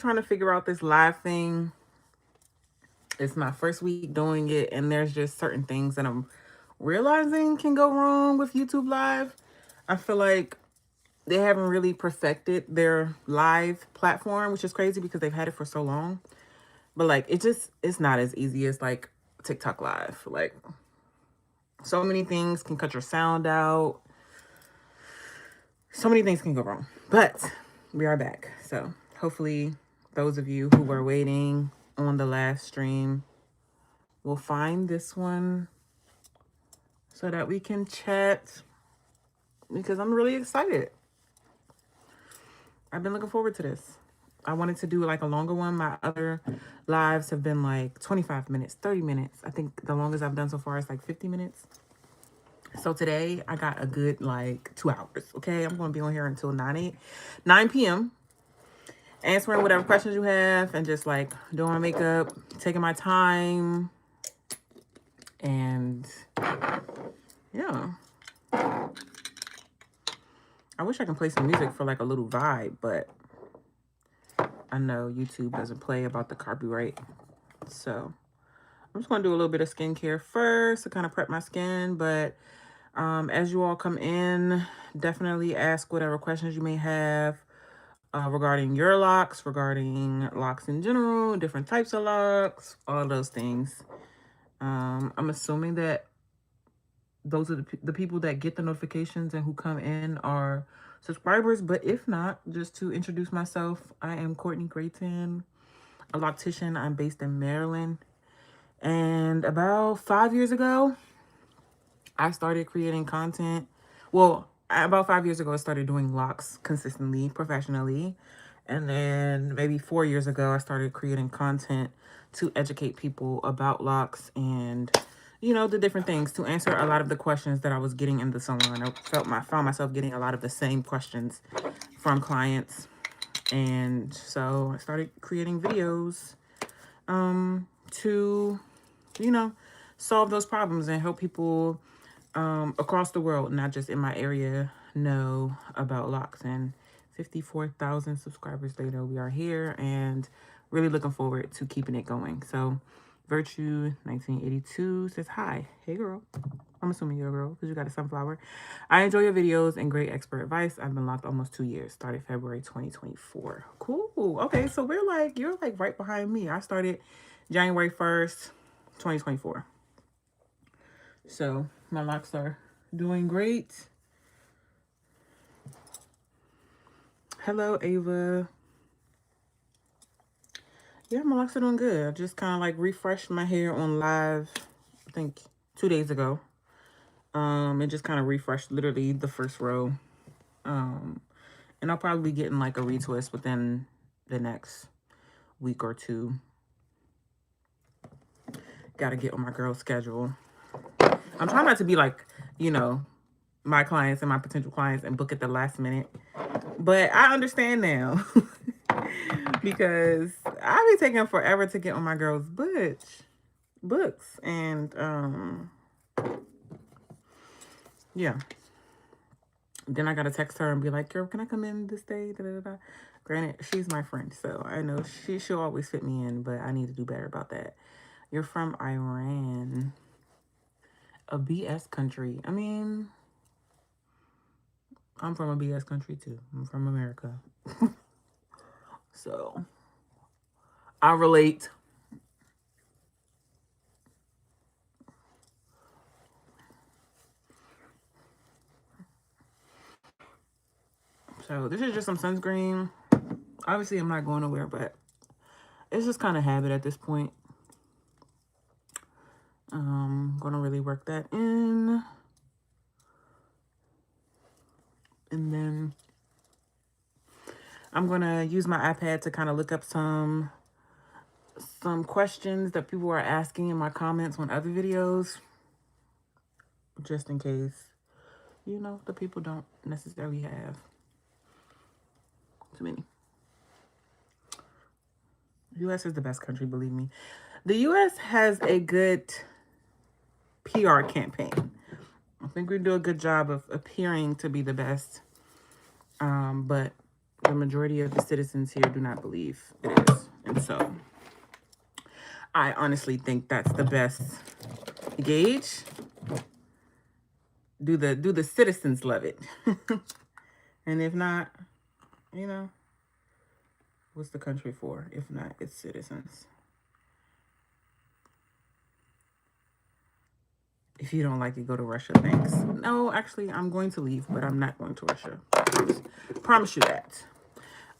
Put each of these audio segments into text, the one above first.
trying to figure out this live thing. It's my first week doing it, and there's just certain things that I'm realizing can go wrong with YouTube Live. I feel like they haven't really perfected their live platform, which is crazy because they've had it for so long. But like it's not as easy as like TikTok Live. Like so many things can cut your sound out. So many things can go wrong. But we are back. So hopefully those of you who were waiting on the last stream will find this one so that we can chat because I'm really excited. I've been looking forward to this. I wanted to do like a longer one. My other lives have been like 25 minutes, 30 minutes. I think the longest I've done so far is like 50 minutes. So today I got a good like 2 hours. Okay. I'm going to be on here until 9 p.m. answering whatever questions you have and just like doing my makeup, taking my time. And yeah. I wish I can play some music for like a little vibe, but I know YouTube doesn't play about the copyright. So I'm just going to do a little bit of skincare first to kind of prep my skin. But as you all come in, definitely ask whatever questions you may have regarding your locks, regarding locks in general, different types of locks, all those things. I'm assuming that those are the people that get the notifications and who come in are subscribers. But if not, just to introduce myself, I am Courtney Grayton, a loctician. I'm based in Maryland. And about 5 years ago, I started creating content. Well, about 5 years ago, I started doing locks consistently, professionally. And then maybe 4 years ago, I started creating content to educate people about locks and, you know, the different things to answer a lot of the questions that I was getting in the salon. I found myself getting a lot of the same questions from clients. And so I started creating videos to, you know, solve those problems and help people across the world, not just in my area, know about locks. And 54,000 subscribers later, we are here and really looking forward to keeping it going. So Virtue 1982 says, hi. Hey, girl. I'm assuming you're a girl because you got a sunflower. I enjoy your videos and great expert advice. I've been locked almost 2 years. Started February 2024. Cool. Okay, so you're like right behind me. I started January 1st, 2024. So my locks are doing great. Hello, Ava. Yeah, my locks are doing good. I just kind of like refreshed my hair on live, I think 2 days ago. It just kind of refreshed literally the first row. And I'll probably be getting like a retwist within the next week or two. Got to get on my girl's schedule. I'm trying not to be like, you know, my clients and my potential clients and book at the last minute. But I understand now because I be taking forever to get on my girl's books. And yeah. Then I gotta text her and be like, girl, can I come in this day? Da, da, da. Granted, she's my friend, so I know she'll always fit me in, but I need to do better about that. You're from Iran. A BS country. I mean, I'm from a BS country too. I'm from America. So I relate. So this is just some sunscreen. Obviously, I'm not going nowhere, but it's just kind of habit at this point. Gonna really work that in. And then I'm gonna use my iPad to kind of look up some questions that people are asking in my comments on other videos, just in case, you know, the people don't necessarily have too many. U.S. is the best country, believe me. The U.S. has a good PR campaign. I think we do a good job of appearing to be the best. But the majority of the citizens here do not believe it is. And so I honestly think that's the best gauge. Do the citizens love it? And if not, you know, what's the country for if not its citizens? If you don't like it, go to Russia. Thanks. No, actually, I'm going to leave, but I'm not going to Russia. Promise you that.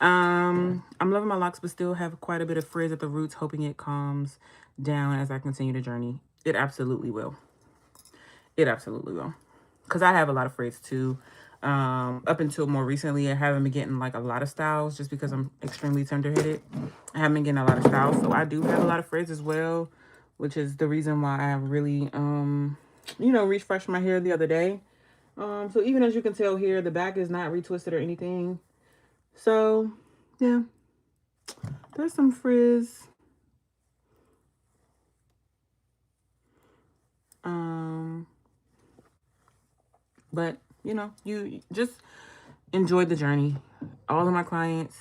I'm loving my locks, but still have quite a bit of frizz at the roots, hoping it calms down as I continue the journey. It absolutely will. It absolutely will. Because I have a lot of frizz too. Up until more recently, I haven't been getting like a lot of styles just because I'm extremely tender-headed. I haven't been getting a lot of styles, so I do have a lot of frizz as well, which is the reason why I really, you know, refreshed my hair the other day. So even as you can tell here, the back is not retwisted or anything. So, yeah, there's some frizz. But, you know, you just enjoy the journey. All of my clients,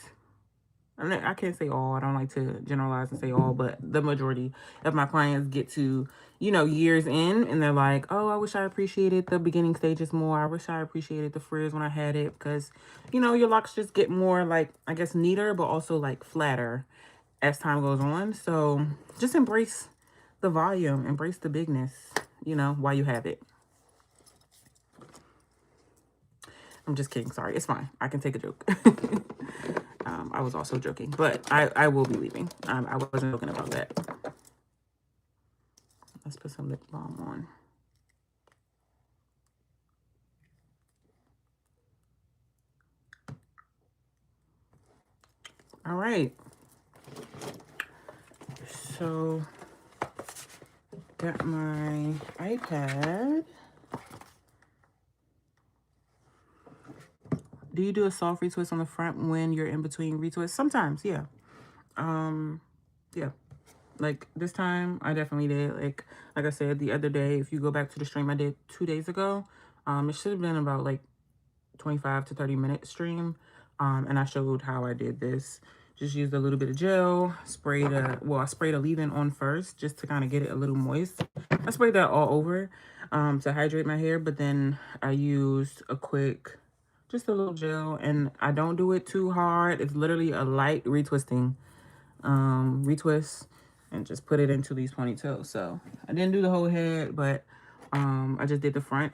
I can't say all, I don't like to generalize and say all, but the majority of my clients get to, you know, years in and they're like, oh, I wish I appreciated the beginning stages more. I wish I appreciated the frizz when I had it because, you know, your locks just get more like, I guess, neater, but also like flatter as time goes on. So just embrace the volume, embrace the bigness, you know, while you have it. I'm just kidding. Sorry. It's fine. I can take a joke. I was also joking, but I will be leaving. I wasn't joking about that. Let's put some lip balm on. All right. So, got my iPad. Do you do a soft retwist on the front when you're in between retwists? Sometimes, yeah. Yeah. Like this time, I definitely did. Like I said, the other day, if you go back to the stream I did 2 days ago, it should have been about like 25 to 30 minute stream. And I showed how I did this. Just used a little bit of gel, I sprayed a leave-in on first just to kind of get it a little moist. I sprayed that all over to hydrate my hair, but then I used just a little gel, and I don't do it too hard. It's literally a light retwisting, retwist, and just put it into these ponytails. So I didn't do the whole head, but I just did the front.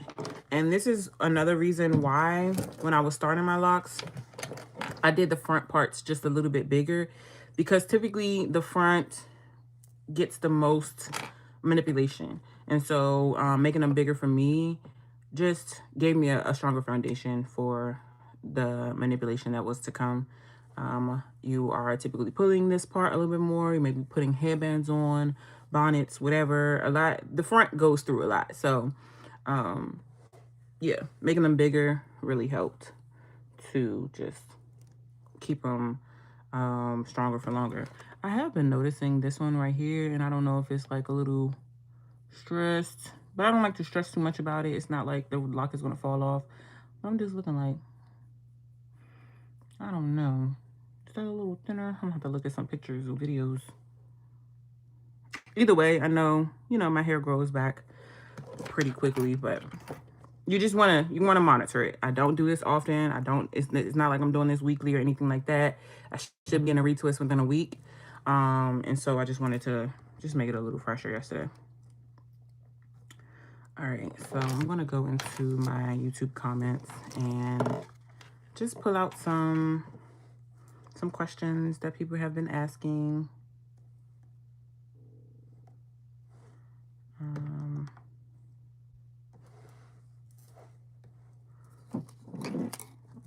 And this is another reason why when I was starting my locks, I did the front parts just a little bit bigger, because typically the front gets the most manipulation. And so making them bigger for me just gave me a stronger foundation for the manipulation that was to come. You are typically pulling this part a little bit more. You may be putting headbands on, bonnets, whatever. A lot. The front goes through a lot. So, yeah, making them bigger really helped to just keep them stronger for longer. I have been noticing this one right here, and I don't know if it's like a little stressed, but I don't like to stress too much about it. It's not like the lock is going to fall off. I'm just looking like, I don't know. Is that a little thinner? I'm going to have to look at some pictures or videos. Either way, I know, you know, my hair grows back pretty quickly, but you just want to monitor it. I don't do this often. It's not like I'm doing this weekly or anything like that. I should be in a retwist within a week. And so I just wanted to just make it a little fresher yesterday. All right, so I'm going to go into my YouTube comments and just pull out some questions that people have been asking.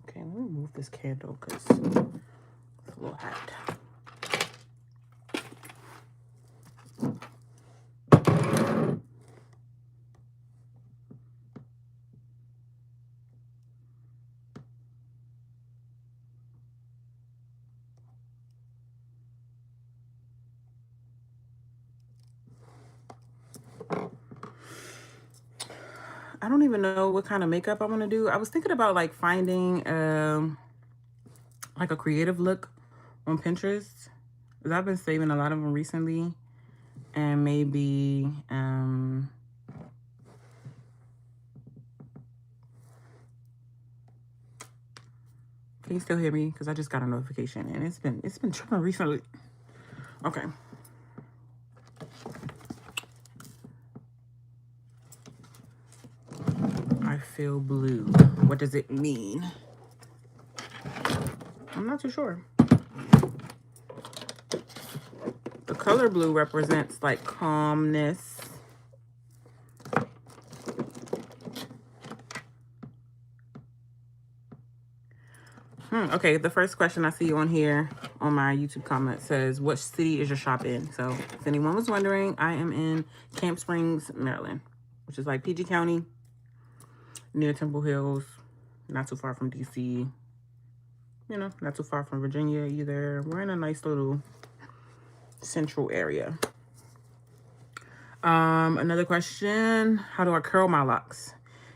Okay, let me move this candle because it's a little hot. I don't even know what kind of makeup I'm going to do. I was thinking about like finding like a creative look on Pinterest. Because I've been saving a lot of them recently. And maybe can you still hear me? Because I just got a notification and it's been tripping recently. Okay. I feel blue. What does it mean? I'm not too sure. The color blue represents like calmness. Okay, the first question I see on here on my YouTube comment says, what city is your shop in? So if anyone was wondering, I am in Camp Springs, Maryland, which is like PG County, near Temple Hills, not too far from DC, you know, not too far from Virginia either. We're in a nice little central area. Another question, how do I curl my locks?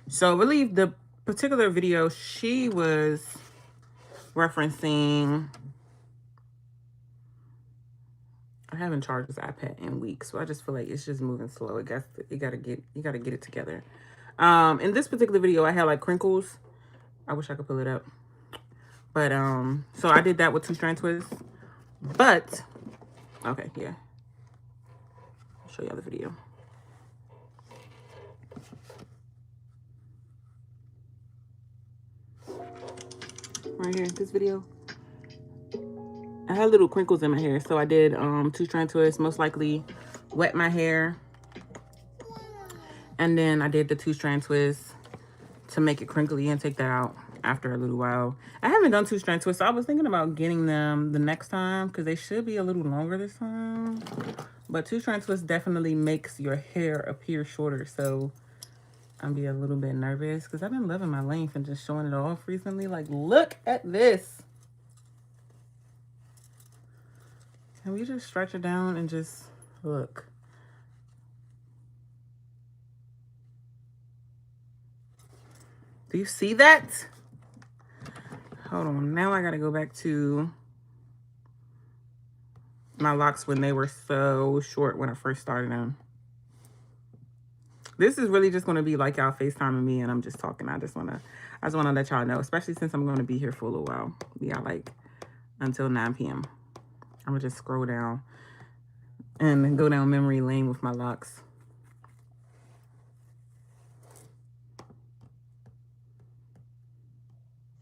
So really the particular video she was referencing, I haven't charged this iPad in weeks, so I just feel like it's just moving slow. You gotta get it together. In this particular video, I had like crinkles. I wish I could pull it up, but so I did that with 2-strand twists. But okay, yeah, I'll show y'all the video. Right here, this video. I had little crinkles in my hair, so I did 2-strand twists, most likely wet my hair, and then I did the 2-strand twist to make it crinkly and take that out after a little while. I haven't done 2-strand twists, so I was thinking about getting them the next time because they should be a little longer this time. But 2-strand twist definitely makes your hair appear shorter, so I'll be a little bit nervous because I've been loving my length and just showing it off recently. Like, look at this. Can we just stretch it down and just look? Do you see that? Hold on. Now I got to go back to my locks when they were so short when I first started them. This is really just going to be like y'all FaceTiming me and I'm just talking. I just want to let y'all know, especially since I'm going to be here for a little while. Yeah, like until 9 p.m. I'm going to just scroll down and go down memory lane with my locks.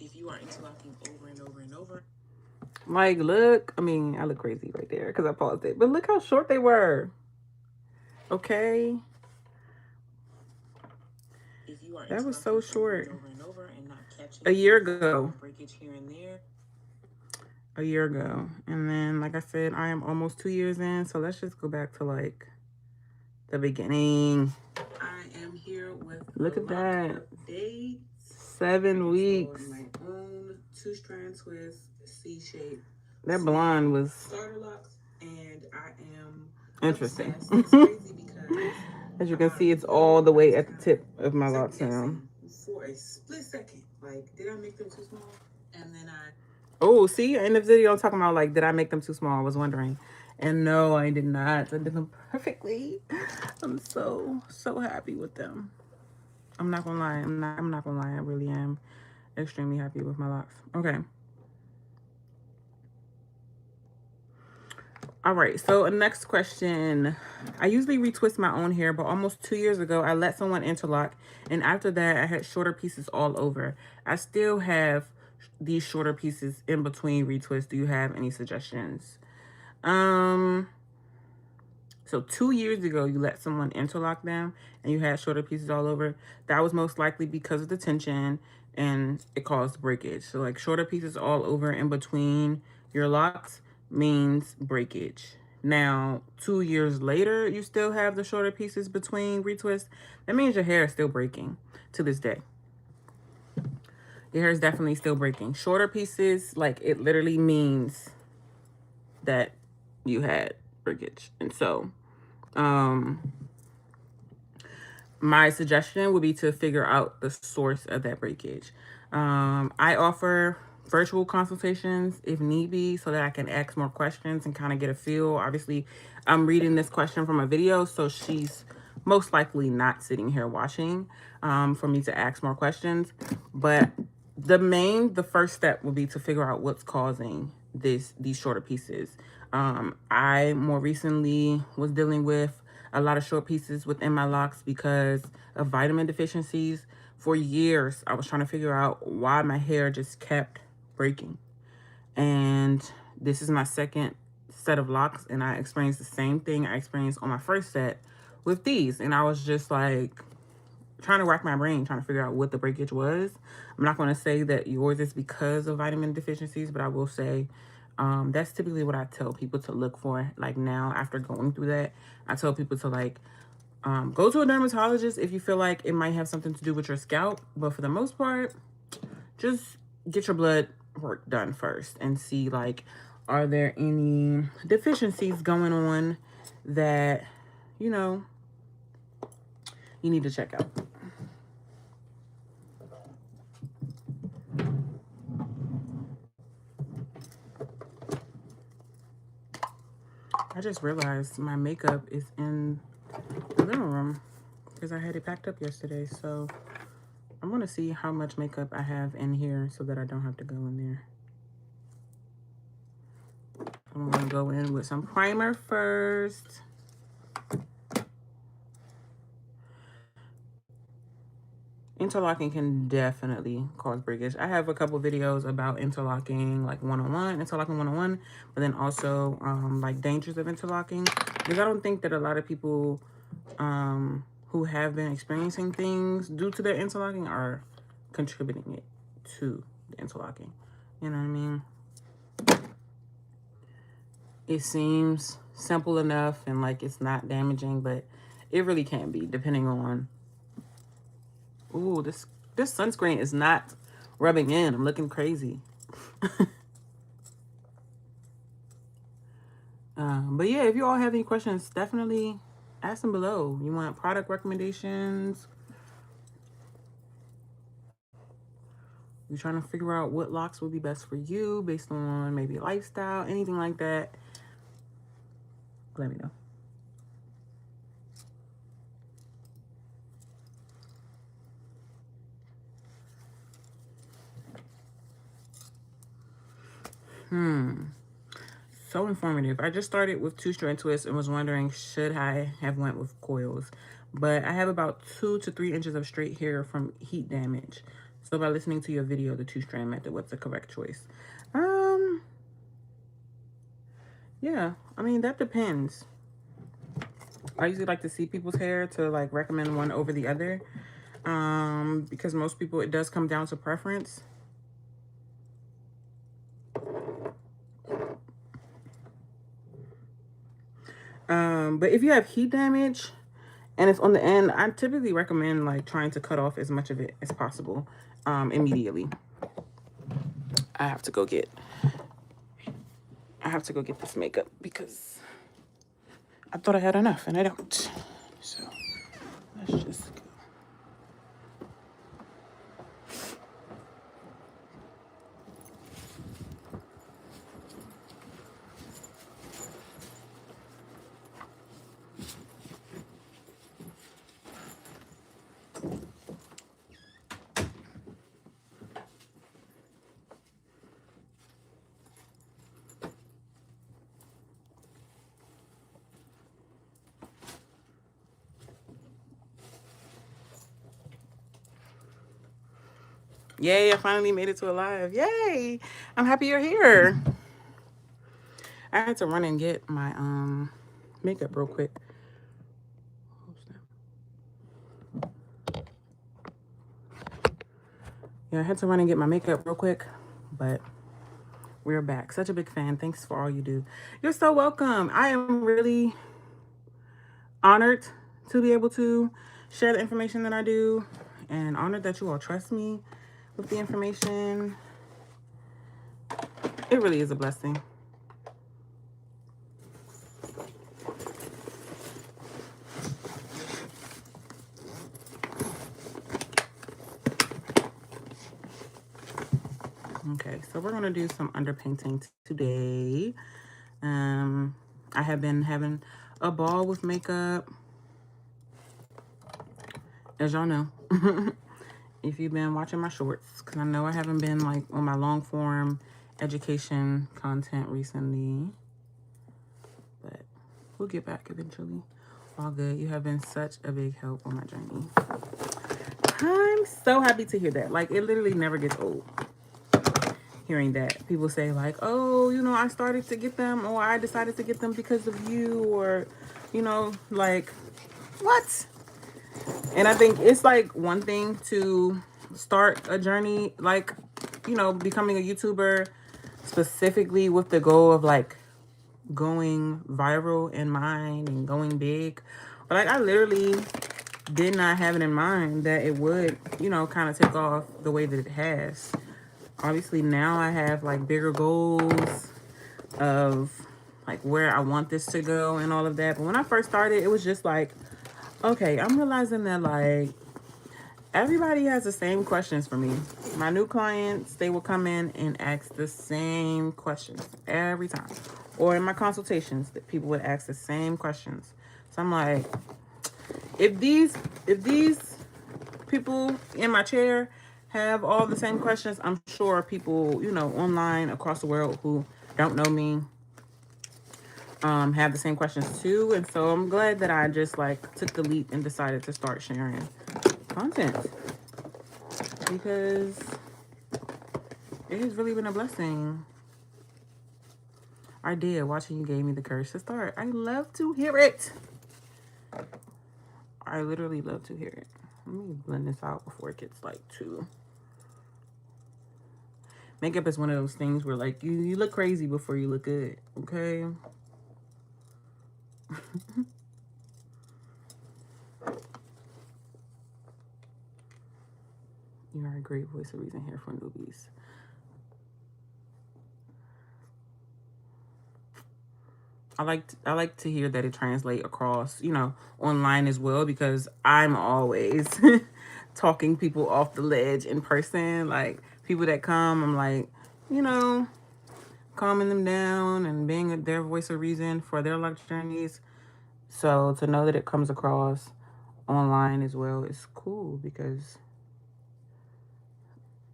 If you are interlocking over and over and over. Like, look. I mean, I look crazy right there because I paused it. But look how short they were. Okay. That was so short. A year ago. A year ago. And then, like I said, I am almost 2 years in. So let's just go back to like the beginning. I am here with, look at that. 7 weeks. My own 2-strand twist, C shape. That blonde was starter locks, and I am interesting. It's crazy because as you can see, it's all the way at the tip of my locks now. For a split second, like, did I make them too small? And then oh, see, in the video I'm talking about, like, did I make them too small? I was wondering. And no, I did not. I did them perfectly. I'm so happy with them. I'm not gonna lie. I'm not gonna lie. I really am extremely happy with my locks. Okay. All right, so next question. I usually retwist my own hair, but almost 2 years ago, I let someone interlock, and after that, I had shorter pieces all over. I still have these shorter pieces in between retwists. Do you have any suggestions? So 2 years ago, you let someone interlock them, and you had shorter pieces all over. That was most likely because of the tension, and it caused breakage. So like shorter pieces all over in between your locks means breakage. Now, 2 years later, you still have the shorter pieces between retwists. That means your hair is still breaking to this day. Your hair is definitely still breaking. Shorter pieces, like, it literally means that you had breakage. And so, my suggestion would be to figure out the source of that breakage. I offer virtual consultations if need be, so that I can ask more questions and kind of get a feel. Obviously, I'm reading this question from a video, so she's most likely not sitting here watching for me to ask more questions. But the first step will be to figure out what's causing these shorter pieces. I more recently was dealing with a lot of short pieces within my locks because of vitamin deficiencies. For years, I was trying to figure out why my hair just kept breaking. And this is my second set of locks, and I experienced the same thing I experienced on my first set with these. And I was just like trying to rack my brain, trying to figure out what the breakage was. I'm not going to say that yours is because of vitamin deficiencies, but I will say that's typically what I tell people to look for. Like now, after going through that, I tell people to like go to a dermatologist if you feel like it might have something to do with your scalp. But for the most part, just get your blood work done first and see, like, are there any deficiencies going on that, you know, you need to check out. I just realized my makeup is in the living room because I had it packed up yesterday. So I'm going to see how much makeup I have in here so that I don't have to go in there. I'm going to go in with some primer first. Interlocking can definitely cause breakage. I have a couple videos about interlocking, like interlocking 101, but then also like dangers of interlocking. Because I don't think that a lot of people who have been experiencing things due to their interlocking are contributing it to the interlocking. You know what I mean? It seems simple enough and like it's not damaging, but it really can be, depending on. Ooh, this sunscreen is not rubbing in. I'm looking crazy. But yeah, if you all have any questions, definitely ask them below. You want product recommendations? You're trying to figure out what locks would be best for you based on maybe lifestyle, anything like that. Let me know. So informative. I just started with 2-strand twists and was wondering, should I have went with coils? But I have about 2 to 3 inches of straight hair from heat damage. So by listening to your video, the 2-strand method, what's the correct choice? Yeah, I mean, that depends. I usually like to see people's hair to like recommend one over the other. Because most people, it does come down to preference. But if you have heat damage and it's on the end, I typically recommend like trying to cut off as much of it as possible immediately. I have to go get this makeup because I thought I had enough and I don't. So let's just go. Yay, I finally made it to a live. Yay! I'm happy you're here. I had to run and get my makeup real quick. Yeah, I had to run and get my makeup real quick, but we're back. Such a big fan. Thanks for all you do. You're so welcome. I am really honored to be able to share the information that I do, and honored that you all trust me with the information. It really is a blessing. Okay, so we're gonna do some underpainting today. I have been having a ball with makeup, as y'all know. If you've been watching my shorts, because I know I haven't been like on my long form education content recently, but we'll get back eventually. All good. You have been such a big help on my journey. I'm so happy to hear that. Like, it literally never gets old hearing that. People say like, oh, you know, I started to get them, or I decided to get them because of you, or, you know, like, what? And I think it's like one thing to start a journey, like, you know, becoming a YouTuber specifically with the goal of like going viral in mind and going big. But like, I literally did not have it in mind that it would, you know, kind of take off the way that it has. Obviously now I have like bigger goals of like where I want this to go and all of that. But when I first started, it was just like, okay, I'm realizing that like everybody has the same questions for me. My new clients, they will come in and ask the same questions every time. Or in my consultations, that people would ask the same questions. So I'm like, if these people in my chair have all the same questions, I'm sure people, you know, online across the world who don't know me have the same questions too. And so I'm glad that I just like took the leap and decided to start sharing content, because it has really been a blessing. I did. Watching you gave me the courage to start. I love to hear it. I literally love to hear it. Let me blend this out before it gets like too. Makeup is one of those things where like you look crazy before you look good. Okay. You are a great voice of reason here for newbies. I like to hear that it translates across, you know, online as well, because I'm always talking people off the ledge in person. Like people that come, I'm like, you know, calming them down and being their voice of reason for their life journeys. So to know that it comes across online as well is cool, because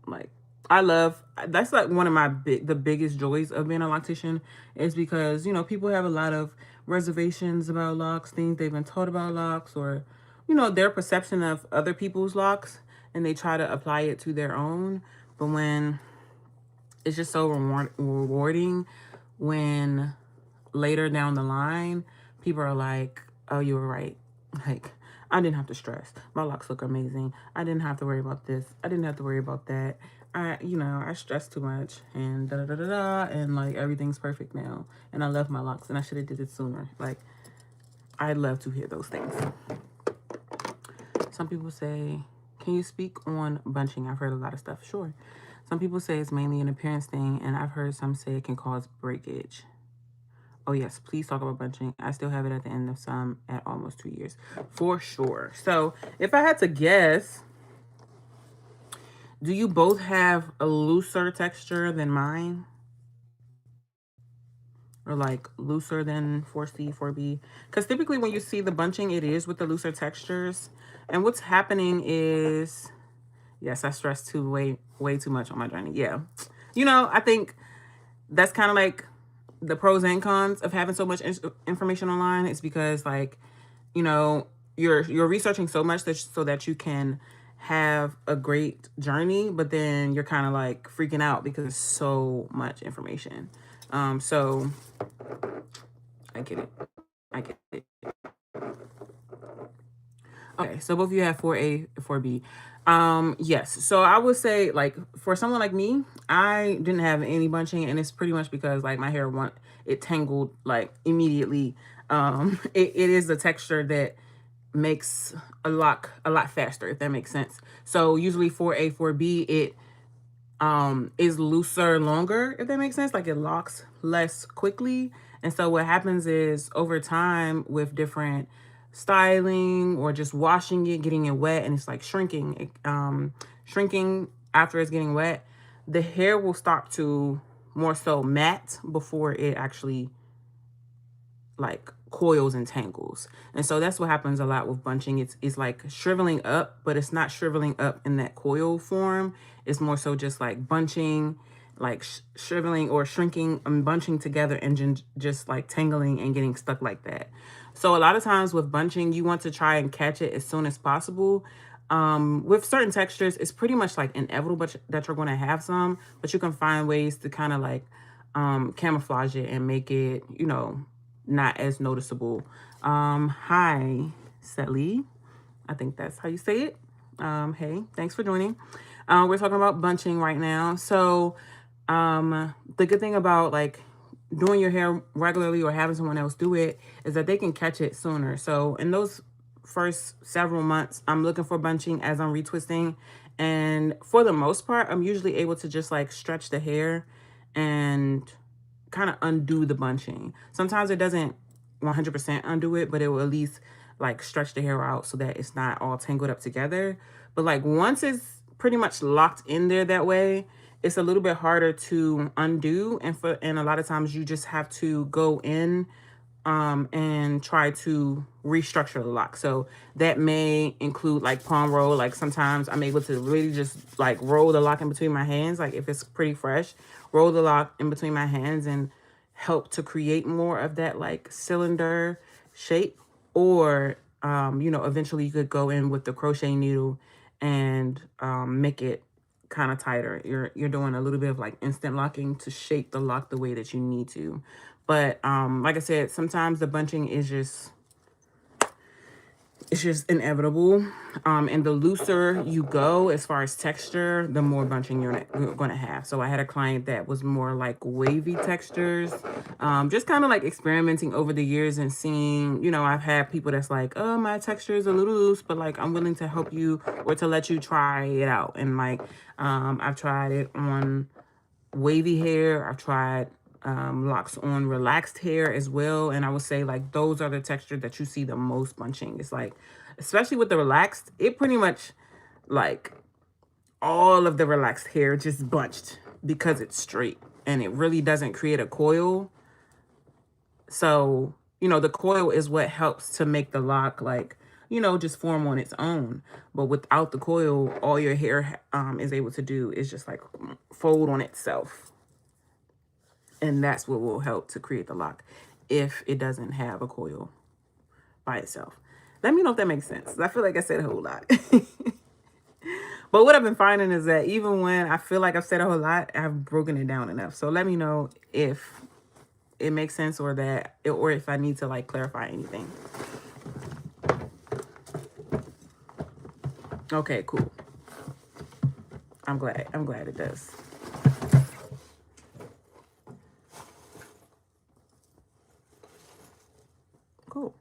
like I love, that's like one of my the biggest joys of being a loctician, is because, you know, people have a lot of reservations about locks, things they've been taught about locks, or, you know, their perception of other people's locks, and they try to apply it to their own. But when it's just so rewarding when later down the line people are like, oh, you were right, like I didn't have to stress, my locks look amazing, I didn't have to worry about this, I didn't have to worry about that, you know, I stressed too much and da da da da da, and like everything's perfect now, and I love my locks, and I should have did it sooner. Like, I love to hear those things. Some people say, can you speak on bunching? I've heard a lot of stuff. Sure. Some people say it's mainly an appearance thing, and I've heard some say it can cause breakage. Oh, yes, please talk about bunching. I still have it at the end of some at almost 2 years. For sure. So if I had to guess, do you both have a looser texture than mine? Or like looser than 4C, 4B? Because typically when you see the bunching, it is with the looser textures. And what's happening is, yes, I stressed way too much on my journey. Yeah. You know, I think that's kind of like the pros and cons of having so much information online. Is because like, you know, you're researching so much so that you can have a great journey, but then you're kind of like freaking out because there's so much information. So I get it. I get it. Okay, so both of you have 4A, 4B. Yes. So I would say, like, for someone like me, I didn't have any bunching, and it's pretty much because like my hair it tangled like immediately. It is the texture that makes a lot faster, if that makes sense. So usually 4A, 4B, it is looser longer, if that makes sense. Like, it locks less quickly. And so what happens is over time with different styling or just washing it, getting it wet, and it's like shrinking, shrinking after it's getting wet, the hair will start to more so matte before it actually like coils and tangles. And so that's what happens a lot with bunching. It's like shriveling up, but it's not shriveling up in that coil form. It's more so just like bunching, like shriveling or shrinking and bunching together and just like tangling and getting stuck like that. So a lot of times with bunching, you want to try and catch it as soon as possible. With certain textures, it's pretty much like inevitable that you're going to have some, but you can find ways to kind of like camouflage it and make it, you know, not as noticeable. Hi, Sally. I think that's how you say it. Hey, thanks for joining. We're talking about bunching right now. So the good thing about like doing your hair regularly or having someone else do it is that they can catch it sooner. So in those first several months, I'm looking for bunching as I'm retwisting. And for the most part, I'm usually able to just like stretch the hair and kind of undo the bunching. Sometimes it doesn't 100% undo it, but it will at least like stretch the hair out so that it's not all tangled up together. But like once it's pretty much locked in there that way, it's a little bit harder to undo. And a lot of times you just have to go in and try to restructure the lock. So that may include like palm roll. Like sometimes I'm able to really just like roll the lock in between my hands. Like if it's pretty fresh, roll the lock in between my hands and help to create more of that like cylinder shape. Or, you know, eventually you could go in with the crochet needle and make it kind of tighter. You're doing a little bit of like instant locking to shape the lock the way that you need to. But like I said, sometimes the bunching is just it's just inevitable. And the looser you go as far as texture, the more bunching you're going to have. So I had a client that was more like wavy textures, just kind of like experimenting over the years and seeing, you know, I've had people that's like, oh, my texture is a little loose, but like I'm willing to help you or to let you try it out. And like I've tried it on wavy hair. I've tried locks on relaxed hair as well. And I would say like those are the texture that you see the most bunching. It's like, especially with the relaxed, it pretty much like all of the relaxed hair just bunched because it's straight and it really doesn't create a coil. So, you know, the coil is what helps to make the lock like, you know, just form on its own. But without the coil, all your hair is able to do is just like fold on itself. And that's what will help to create the lock if it doesn't have a coil by itself. Let me know if that makes sense. I feel like I said a whole lot. But what I've been finding is that even when I feel like I've said a whole lot, I've broken it down enough. So let me know if it makes sense or if I need to like clarify anything. Okay, cool. I'm glad it does. Cool.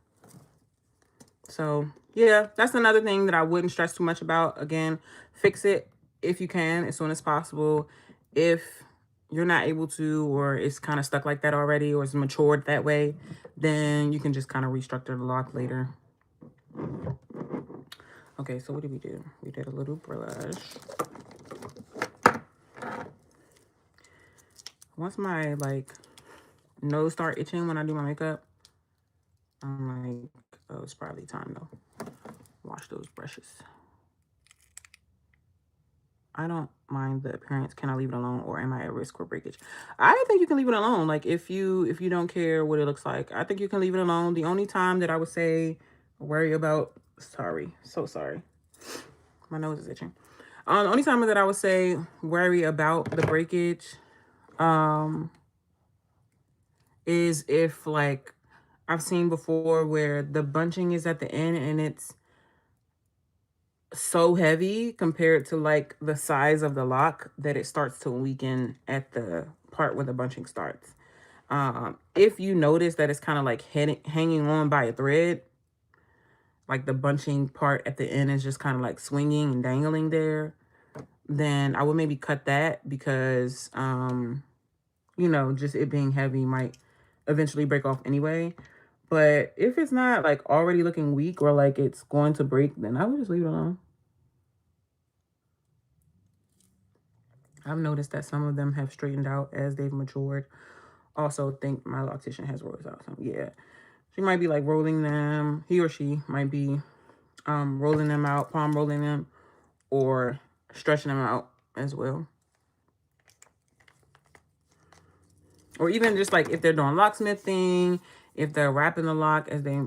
So yeah, that's another thing that I wouldn't stress too much about. Again, fix it if you can as soon as possible. If you're not able to, or it's kind of stuck like that already, or it's matured that way, then you can just kind of restructure the lock later. Okay, so what did we do? We did a little brush. Once my like nose start itching when I do my makeup, I'm like, oh, it's probably time to wash those brushes. I don't mind the appearance. Can I leave it alone, or am I at risk for breakage? I think you can leave it alone. Like if you don't care what it looks like, I think you can leave it alone. The only time that I would say worry about, so sorry. My nose is itching. The only time that I would say worry about the breakage is if like I've seen before where the bunching is at the end and it's so heavy compared to like the size of the lock that it starts to weaken at the part where the bunching starts. If you notice that it's kind of like hanging on by a thread, like the bunching part at the end is just kind of like swinging and dangling there, then I would maybe cut that because, you know, just it being heavy might eventually break off anyway. But if it's not like already looking weak or like it's going to break, then I would just leave it alone. I've noticed that some of them have straightened out as they've matured. Also think my loctician has rollers out. So yeah, she might be like rolling them. He or she might be rolling them out, palm rolling them, or stretching them out as well. Or even just like if they're doing locksmithing, if they're wrapping the lock as they,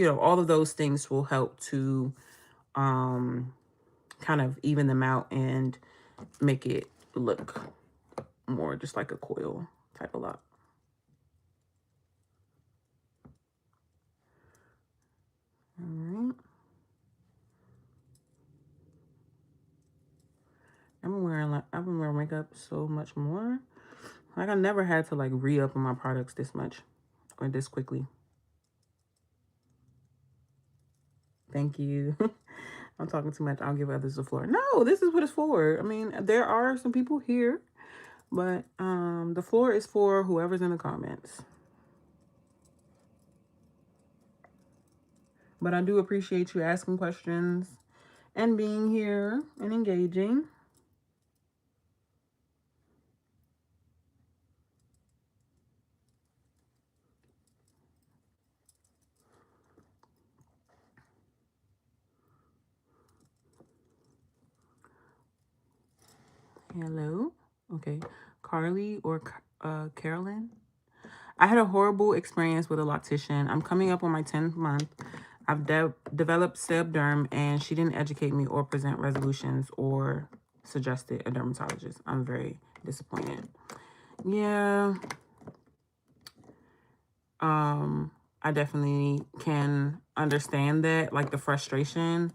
all of those things will help to kind of even them out and make it look more just like a coil type of lock. All right. I've been wearing makeup so much more. Like I never had to like re-up on my products this much or this quickly. Thank you. I'm talking too much. I'll give others the floor. No, this is what it's for. I mean, there are some people here, but the floor is for whoever's in the comments. But I do appreciate you asking questions and being here and engaging. Hello. Okay. Carly or Carolyn. I had a horrible experience with a loctician. I'm coming up on my 10th month. I've developed sebderm and she didn't educate me or present resolutions or suggested a dermatologist. I'm very disappointed. Yeah. I definitely can understand that, like the frustration.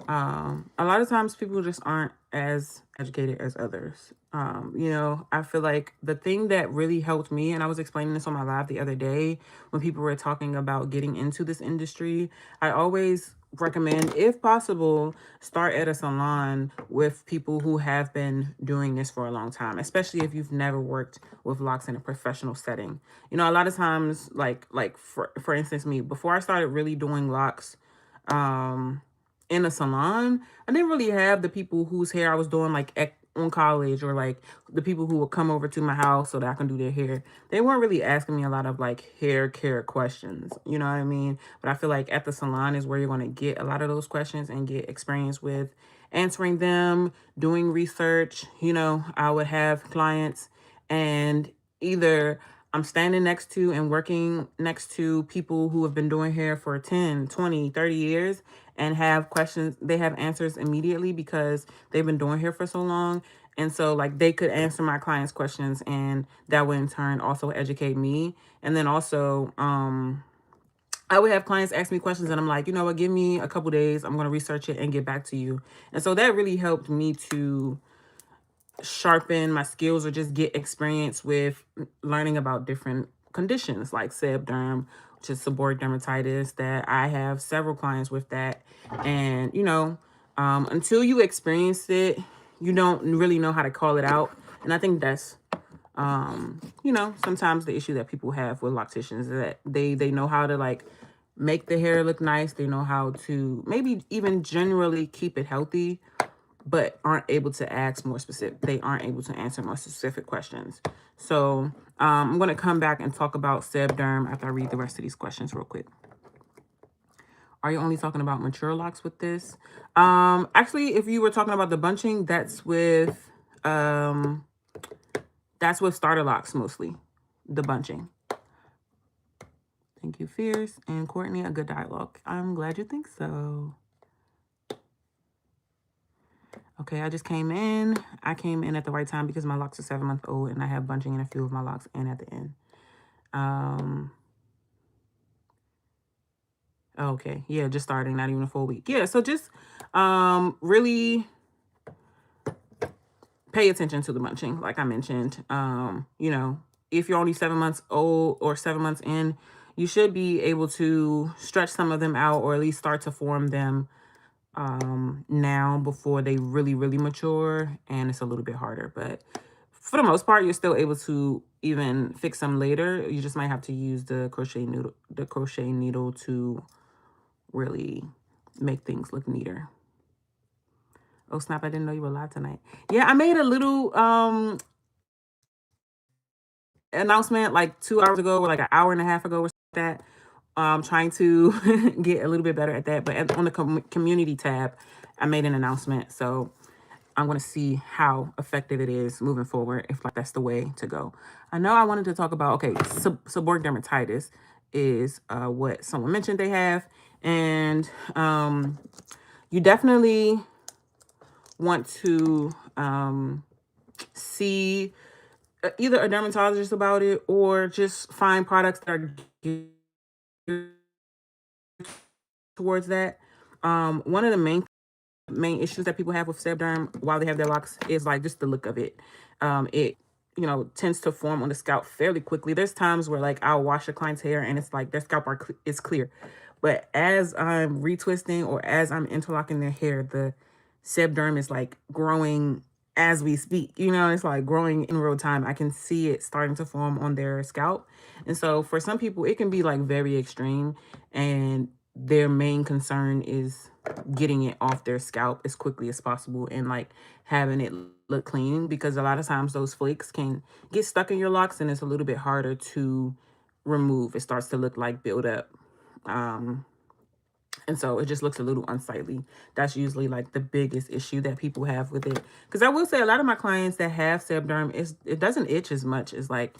A lot of times people just aren't as educated as others. I feel like the thing that really helped me, and I was explaining this on my live the other day when people were talking about getting into this industry, I always recommend, if possible, start at a salon with people who have been doing this for a long time, especially if you've never worked with locks in a professional setting. A lot of times, like for instance, me, before I started really doing locks, in a salon, I didn't really have the people whose hair I was doing like on college, or like the people who would come over to my house so that I can do their hair. They weren't really asking me a lot of like hair care questions, you know what I mean? But I feel like at the salon is where you're going to get a lot of those questions and get experience with answering them, doing research. I would have clients and either I'm standing next to and working next to people who have been doing hair for 10, 20, 30 years and have questions. They have answers immediately because they've been doing hair for so long. And so like they could answer my clients' questions, and that would in turn also educate me. And then also, I would have clients ask me questions and I'm like, you know what, give me a couple days. I'm going to research it and get back to you. And so that really helped me to sharpen my skills or just get experience with learning about different conditions like sebderm, which is seborrheic dermatitis, that I have several clients with that. And, until you experience it, you don't really know how to call it out. And I think that's, sometimes the issue that people have with locticians is that they know how to like make the hair look nice. They know how to maybe even generally keep it healthy, but aren't able to ask more specific. They aren't able to answer more specific questions. So I'm going to come back and talk about sebderm after I read the rest of these questions real quick. Are you only talking about mature locks with this? Actually, if you were talking about the bunching, that's with starter locks mostly, the bunching. Thank you, Fierce. And Courtney, a good dialogue. I'm glad you think so. Okay, I just came in. I came in at the right time because my locks are 7-month-old and I have bunching in a few of my locks and at the end. Okay, yeah, just starting, not even a full week. Yeah, so just really pay attention to the bunching, like I mentioned. If you're only 7 months old or 7 months in, you should be able to stretch some of them out or at least start to form them now before they really, really mature, and it's a little bit harder. But for the most part, you're still able to even fix them later. You just might have to use the crochet needle to really make things look neater. Oh snap, I didn't know you were live tonight. Yeah, I made a little announcement like 2 hours ago, or like an hour and a half ago, or that. Trying to get a little bit better at that. But on the community tab, I made an announcement. So I'm going to see how effective it is moving forward, if like that's the way to go. I know I wanted to talk about, okay, seborrheic dermatitis is what someone mentioned they have. And you definitely want to see either a dermatologist about it, or just find products that are geared towards that. One of the main issues that people have with seb derm while they have their locks is like just the look of it. It tends to form on the scalp fairly quickly. There's times where like I'll wash a client's hair and it's like their scalp is clear, but as I'm retwisting or as I'm interlocking their hair, the seb derm is like growing as we speak. It's like growing in real time. I can see it starting to form on their scalp. And so for some people it can be like very extreme, and their main concern is getting it off their scalp as quickly as possible and like having it look clean, because a lot of times those flakes can get stuck in your locks and it's a little bit harder to remove. It starts to look like buildup. And so it just looks a little unsightly. That's usually like the biggest issue that people have with it. Because I will say a lot of my clients that have seb derm, it doesn't itch as much as like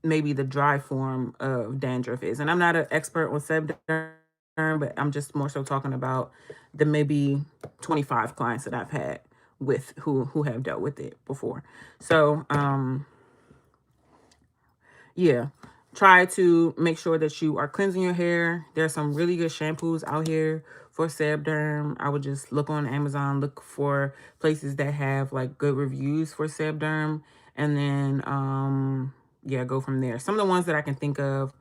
maybe the dry form of dandruff is. And I'm not an expert on seb derm, but I'm just more so talking about the maybe 25 clients that I've had with who have dealt with it before. So yeah, try to make sure that you are cleansing your hair. There's some really good shampoos out here for seb derm. I would just look on Amazon, look for places that have like good reviews for seb derm, and then yeah, go from there. Some of the ones that I can think of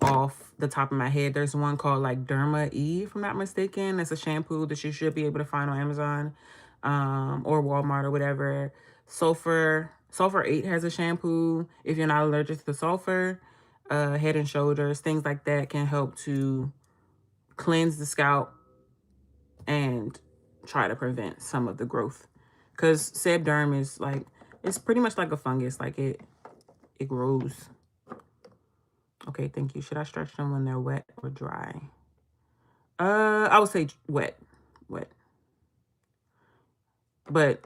off the top of my head, there's one called like Derma E, if I'm not mistaken. It's a shampoo that you should be able to find on Amazon or Walmart or whatever. Sulfur 8 has a shampoo. If you're not allergic to sulfur, Head and Shoulders, things like that can help to cleanse the scalp and try to prevent some of the growth. Because seb derm is like, it's pretty much like a fungus. Like it grows. Okay, thank you. Should I stretch them when they're wet or dry? I would say wet. But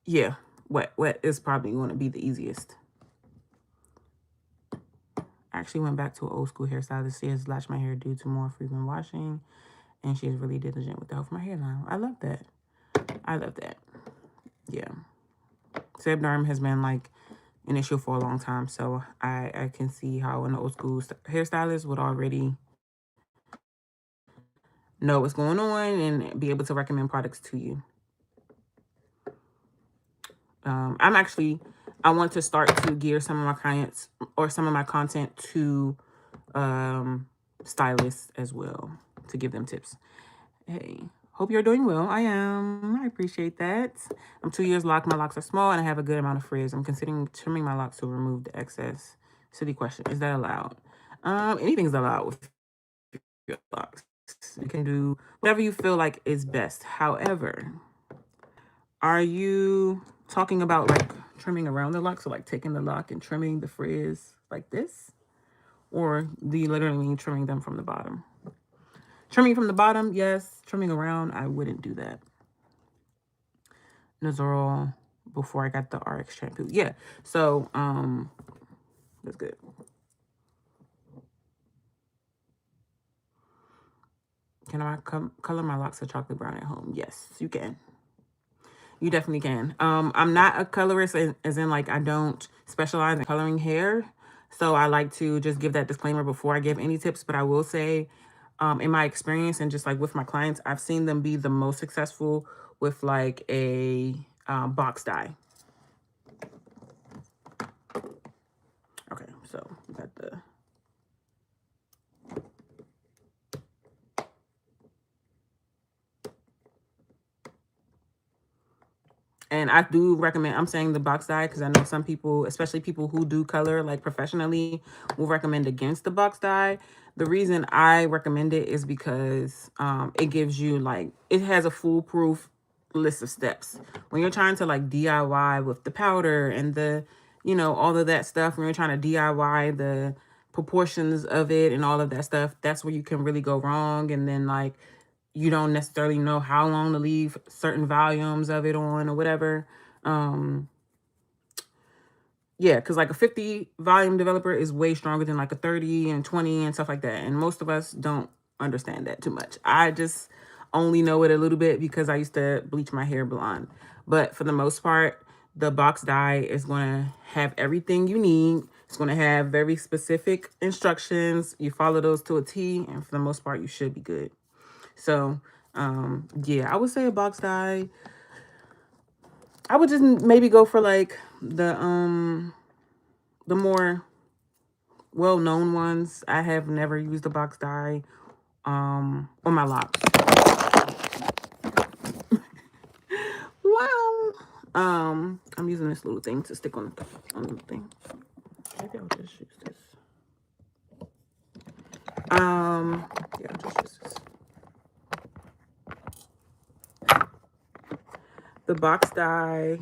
yeah, wet is probably going to be the easiest. I actually went back to an old school hairstylist. She has latched my hair due to more frequent washing, and she is really diligent with the help of my hairline. I love that. Yeah. Seb derm has been like an issue for a long time, so I can see how an old school hairstylist would already know what's going on and be able to recommend products to you. I want to start to gear some of my clients or some of my content to stylists as well, to give them tips. Hey, hope you're doing well. I am. I appreciate that. I'm 2 years locked. My locks are small and I have a good amount of frizz. I'm considering trimming my locks to remove the excess. Silly question. Is that allowed? Anything's allowed with your locks. You can do whatever you feel like is best. However, are you talking about like trimming around the lock? So like taking the lock and trimming the frizz like this? Or do you literally mean trimming them from the bottom? Trimming from the bottom, yes. Trimming around, I wouldn't do that. Nazarol before I got the RX shampoo. Yeah, so that's good. Can I color my locks a chocolate brown at home? Yes, you can. You definitely can. I'm not a colorist, as in like I don't specialize in coloring hair. So I like to just give that disclaimer before I give any tips. But I will say, in my experience and just like with my clients, I've seen them be the most successful with like a box dye. Okay, so we got the... And I do recommend, I'm saying the box dye because I know some people, especially people who do color like professionally, will recommend against the box dye. The reason I recommend it is because it gives you like, it has a foolproof list of steps. When you're trying to like DIY with the powder and the, you know, all of that stuff, when you're trying to DIY the proportions of it and all of that stuff, that's where you can really go wrong. And then like, you don't necessarily know how long to leave certain volumes of it on or whatever. Yeah, because like a 50 volume developer is way stronger than like a 30 and 20 and stuff like that. And most of us don't understand that too much. I just only know it a little bit because I used to bleach my hair blonde. But for the most part, the box dye is going to have everything you need. It's going to have very specific instructions. You follow those to a T, and for the most part, you should be good. So, yeah, I would say a box dye. I would just maybe go for like the more well-known ones. I have never used a box dye on my locks. Wow. I'm using this little thing to stick on the thing. Maybe I'll just use this. Yeah, I'll just use this. The box dye.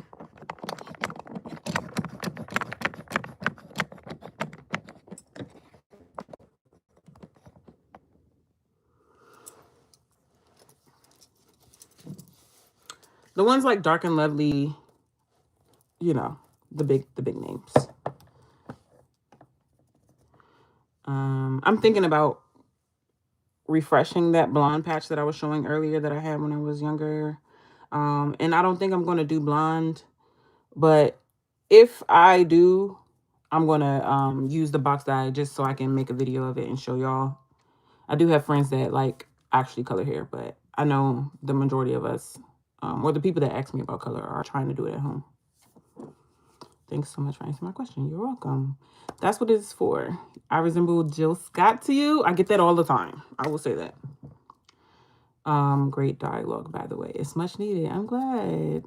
The ones like Dark and Lovely, you know, the big names. I'm thinking about refreshing that blonde patch that I was showing earlier that I had when I was younger. And I don't think I'm going to do blonde, but if I do, I'm going to use the box dye just so I can make a video of it and show y'all. I do have friends that like actually color hair, but I know the majority of us, or the people that ask me about color, are trying to do it at home. Thanks so much for answering my question. You're welcome. That's what it's for. I resemble Jill Scott to you. I get that all the time. I will say that. Great dialogue, by the way. It's much needed. I'm glad.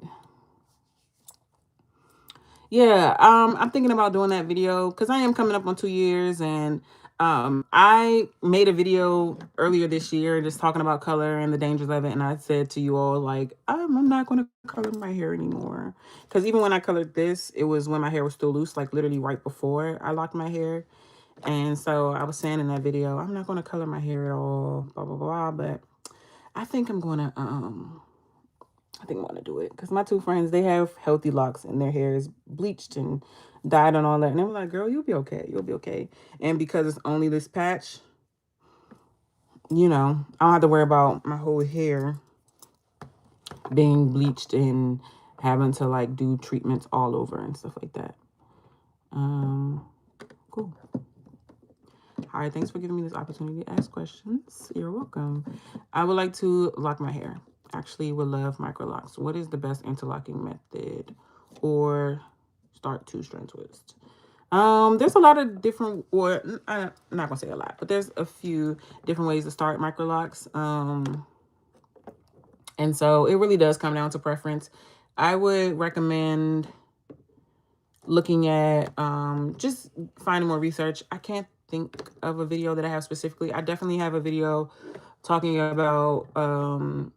Yeah, I'm thinking about doing that video because I am coming up on 2 years, and I made a video earlier this year just talking about color and the dangers of it, and I said to you all, like, I'm not going to color my hair anymore. Because even when I colored this, it was when my hair was still loose, like literally right before I locked my hair. And so I was saying in that video, I'm not going to color my hair at all, blah, blah, blah. But I think I'm going to, I think I want to do it because my two friends, they have healthy locks and their hair is bleached and dyed and all that. And they were like, girl, you'll be okay. You'll be okay. And because it's only this patch, you know, I don't have to worry about my whole hair being bleached and having to like do treatments all over and stuff like that. Cool. All right, thanks for giving me this opportunity to ask questions. You're welcome. I would like to lock my hair. Actually would love micro locks. What is the best interlocking method or start 2-strand twist? There's a lot of different, or I'm not gonna say a lot, but there's a few different ways to start micro locks. And so it really does come down to preference. I would recommend looking at just finding more research. I can't think of a video that I have specifically. I definitely have a video talking about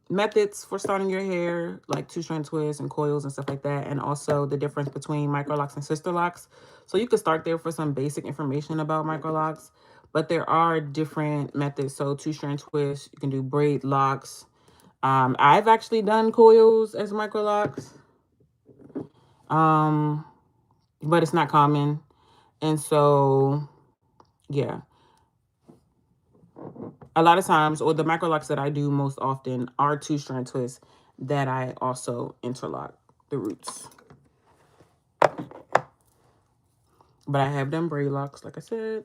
methods for starting your hair, like 2-strand twists and coils and stuff like that, and also the difference between micro locks and sister locks. So you could start there for some basic information about micro locks, but there are different methods. So 2-strand twists, you can do braid locks. I've actually done coils as micro locks, but it's not common. And so, yeah. A lot of times, or the micro locks that I do most often are 2-strand twists that I also interlock the roots. But I have done braid locks, like I said.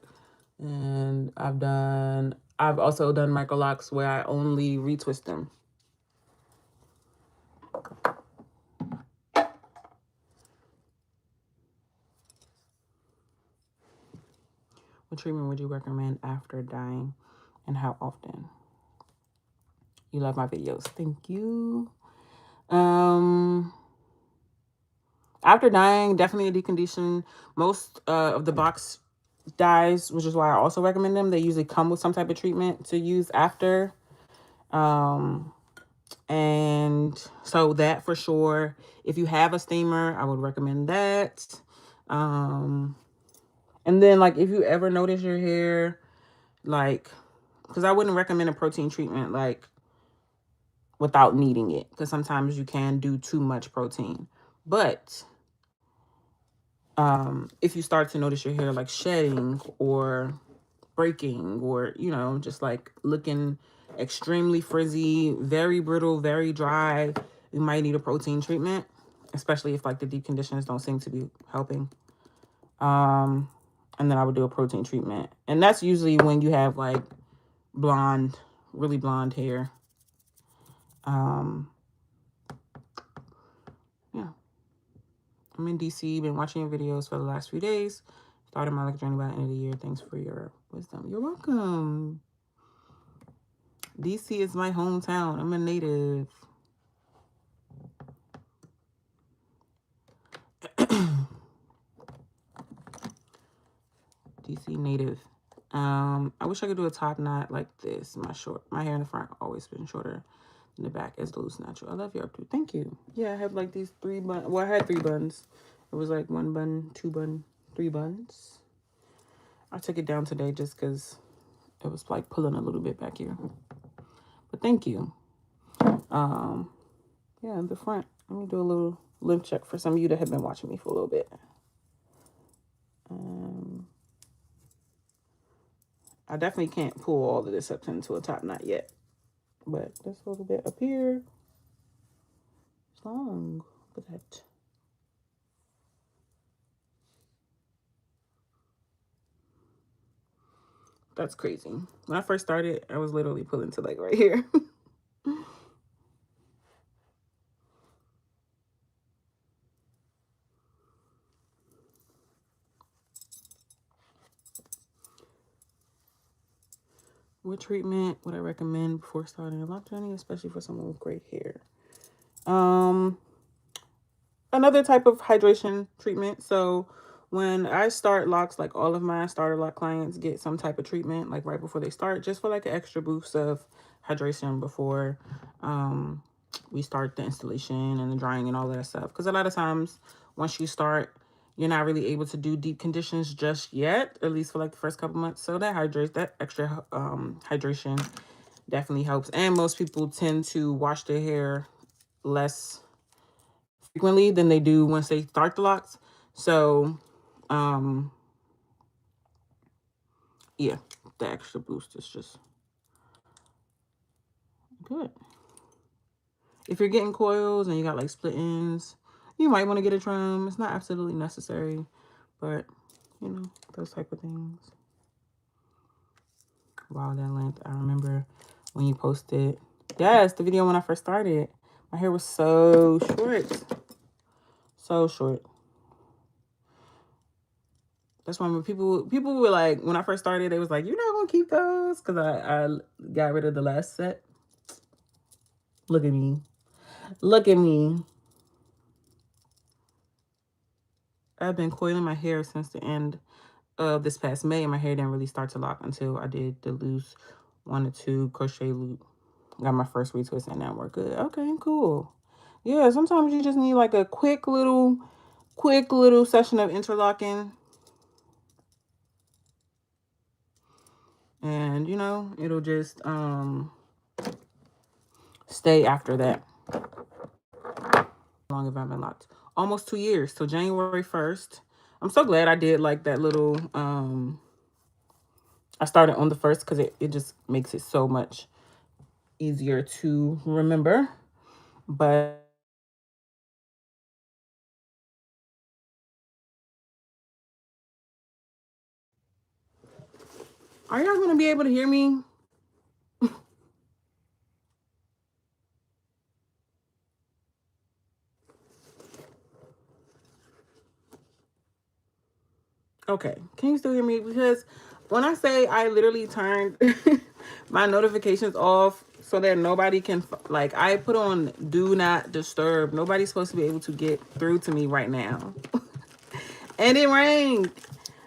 And I've also done micro locks where I only retwist them. What treatment would you recommend after dyeing and how often? You love my videos. Thank you. After dyeing, definitely a decondition. Most of the box dyes, which is why I also recommend them, they usually come with some type of treatment to use after. And so that for sure, if you have a steamer, I would recommend that. And then like if you ever notice your hair, like, because I wouldn't recommend a protein treatment like without needing it, because sometimes you can do too much protein. But if you start to notice your hair like shedding or breaking, or just like looking extremely frizzy, very brittle, very dry, you might need a protein treatment, especially if like the deep conditioners don't seem to be helping. And then I would do a protein treatment, and that's usually when you have like blonde, really blonde hair. Yeah, I'm in DC, been watching your videos for the last few days, started my journey by the end of the year. Thanks for your wisdom. You're welcome. DC is my hometown. I'm a native. DC native. I wish I could do a top knot like this. My hair in the front always been shorter than the back is loose natural. I love your updo. Thank you. Yeah, I have like these 3 buns. Well, I had 3 buns. It was like 1 bun, 2 bun, 3 buns. I took it down today just because it was like pulling a little bit back here. But thank you. Yeah, in the front. Let me do a little lip check for some of you that have been watching me for a little bit. I definitely can't pull all of this up into a top knot yet. But this little bit up here, it's long. Look at that. That's crazy. When I first started, I was literally pulling to like right here. What treatment would I recommend before starting a lock journey, especially for someone with great hair? Another type of hydration treatment. So when I start locks, like all of my starter lock clients get some type of treatment like right before they start, just for like an extra boost of hydration before we start the installation and the drying and all that stuff. Because a lot of times once you start, you're not really able to do deep conditions just yet, at least for like the first couple months. So that extra hydration definitely helps. And most people tend to wash their hair less frequently than they do once they start the locks. So yeah, the extra boost is just good. If you're getting coils and you got like split ends, you might want to get a trim. It's not absolutely necessary, but those type of things. Wow, that length. I remember when you posted, yes, the video when I first started. My hair was so short. So short. That's why when people were like, when I first started, they was like, "You're not gonna keep those," because I got rid of the last set. Look at me. Look at me. I've been coiling my hair since the end of this past May, and my hair didn't really start to lock until I did the loose 1 or 2 crochet loop. Got my first retwist and now we're good. Okay, cool. Yeah, sometimes you just need like a quick little session of interlocking. And it'll just stay after that. How long have I been locked? Almost 2 years. So January 1st. I'm so glad I did like that little I started on the 1st because it just makes it so much easier to remember. But are y'all gonna be able to hear me? Okay, can you still hear me? Because when I say I literally turned my notifications off so that nobody can, like, I put on do not disturb. Nobody's supposed to be able to get through to me right now. And it rang.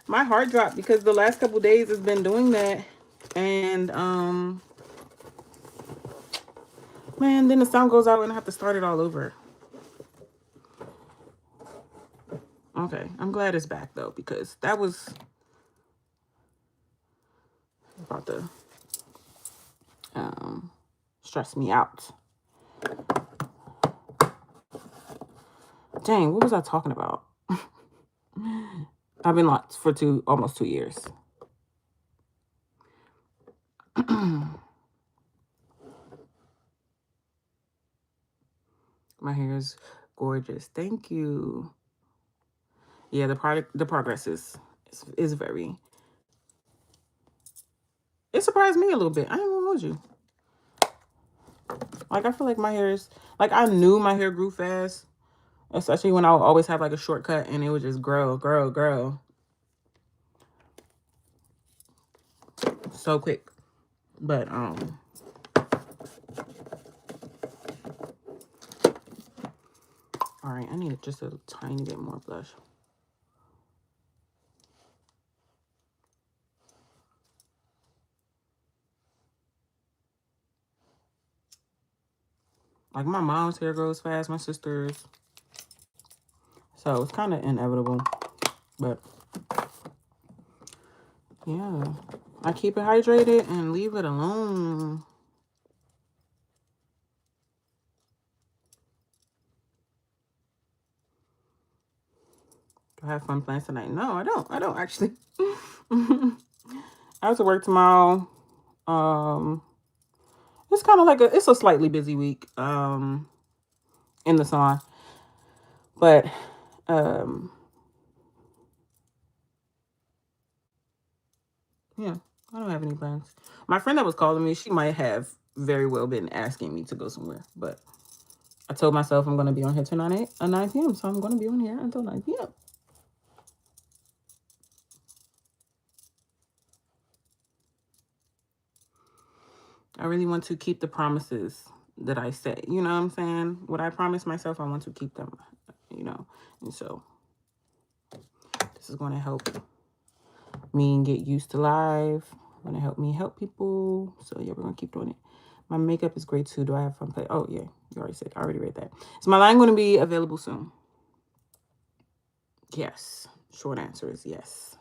My heart dropped because the last couple days has been doing that. And Man, then the sound goes out and I have to start it all over. Okay, I'm glad it's back though, because that was about to stress me out. Dang, what was I talking about? I've been locked for almost 2 years. My hair is gorgeous. Thank you. Yeah, the progress is very. It surprised me a little bit. I ain't gonna hold you. Like, I feel like my hair is like, I knew my hair grew fast, especially when I would always have like a shortcut and it would just grow so quick. But all right, I need just a tiny bit more blush. Like, my mom's hair grows fast, my sister's. So it's kind of inevitable. But yeah, I keep it hydrated and leave it alone. Do I have fun plans tonight? No, I don't. I don't actually. I have to work tomorrow. It's kind of like it's a slightly busy week in the salon. But yeah, I don't have any plans. My friend that was calling me, she might have very well been asking me to go somewhere, but I told myself I'm going to be on here till 9 p.m. So I'm going to be on here until 9 p.m. I really want to keep the promises that I say. You know what I'm saying? What I promise myself, I want to keep them, you know. And so this is going to help me get used to live. Going to help me help people. So yeah, we're going to keep doing it. My makeup is great too. Do I have fun play? Oh yeah, you already said. I already read that. Is my line going to be available soon? Yes. Short answer is yes.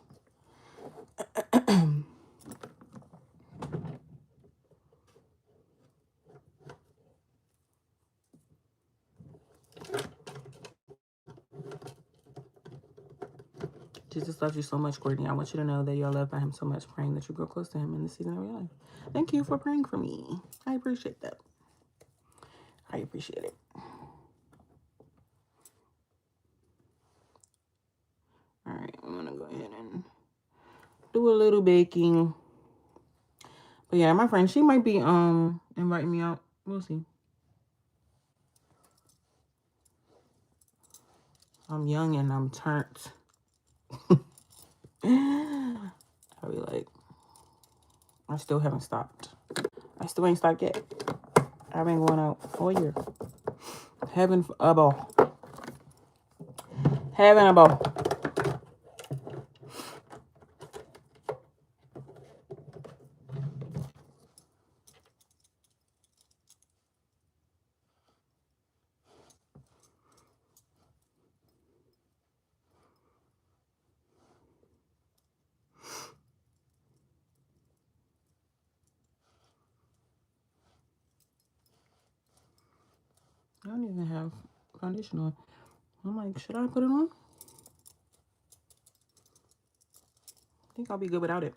Jesus loves you so much, Courtney. I want you to know that you're loved by him so much, praying that you grow close to him in this season of your life. Thank you for praying for me. I appreciate that. I appreciate it. All right, I'm going to go ahead and do a little baking. But yeah, my friend, she might be inviting me out. We'll see. I'm young and I'm turned. I'll be like, I still haven't stopped. I still ain't stopped yet. I've been going out all year. Having a ball. Having a ball. I don't even have foundation on. I'm like, should I put it on? I think I'll be good without it.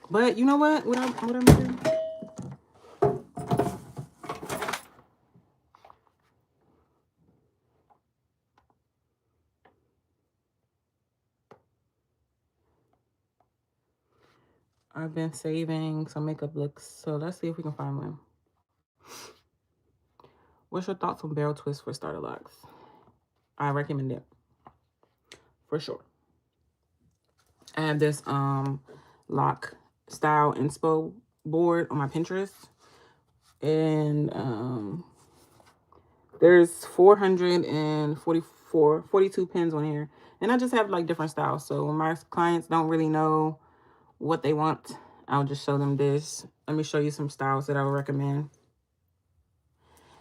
But you know what? What I'm doing? I've been saving some makeup looks, so let's see if we can find one. What's your thoughts on barrel twist for starter locks? I recommend it for sure. I have this lock style inspo board on my Pinterest, and there's 42 pins on here, and I just have like different styles. So when my clients don't really know what they want, I'll just show them this. Let me show you some styles that I would recommend.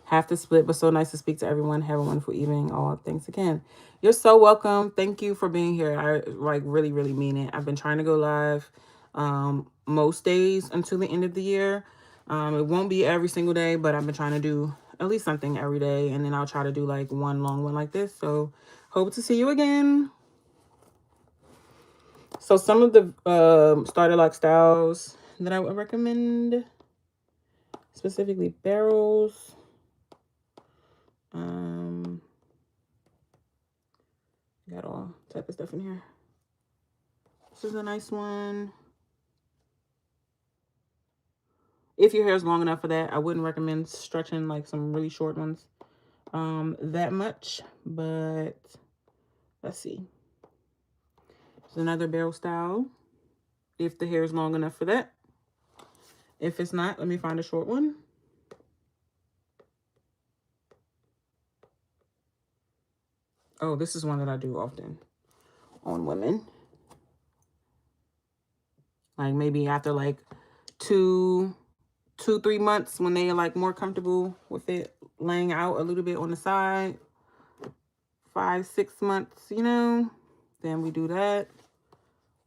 Have to split, but so nice to speak to everyone. Have a wonderful evening. All thanks again. You're so welcome. Thank you for being here. I like really, really mean it. I've been trying to go live most days until the end of the year. It won't be every single day, but I've been trying to do at least something every day, and then I'll try to do like one long one like this. So hope to see you again. So some of the starter lock styles that I would recommend, specifically barrels. Got all type of stuff in here. This is a nice one. If your hair is long enough for that, I wouldn't recommend stretching like some really short ones that much, but let's see. It's another barrel style if the hair is long enough for that. If it's not, let me find a short one. Oh, this is one that I do often on women. Like maybe after like 3 months when they are like more comfortable with it laying out a little bit on the side. 5, 6 months, you know, then we do that.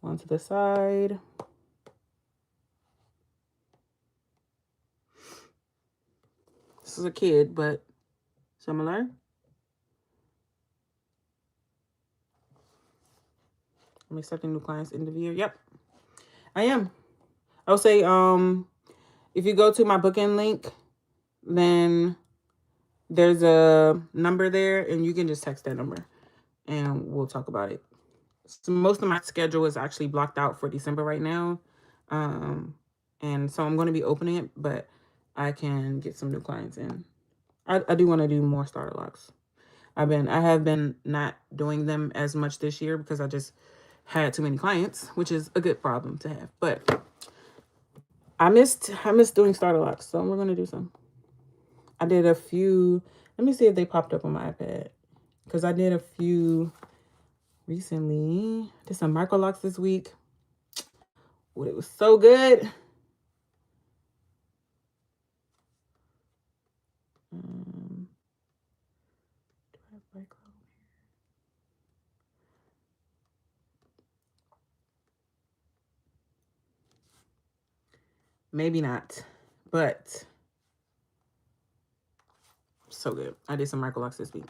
One to the side. This is a kid, but similar. I'm accepting new clients end of year. Yep, I am. I'll say, if you go to my booking link, then there's a number there, and you can just text that number, and we'll talk about it. So most of my schedule is actually blocked out for December right now, and so I'm going to be opening it, but I can get some new clients in. I do want to do more starter locks. I have been not doing them as much this year because I just had too many clients, which is a good problem to have. But I missed doing starter locks, so we're gonna do some. I did a few. Let me see if they popped up on my iPad, because I did a few recently. Did some micro locks this week. Oh, it was so good. Maybe not, but so good. I did some micro locks this week.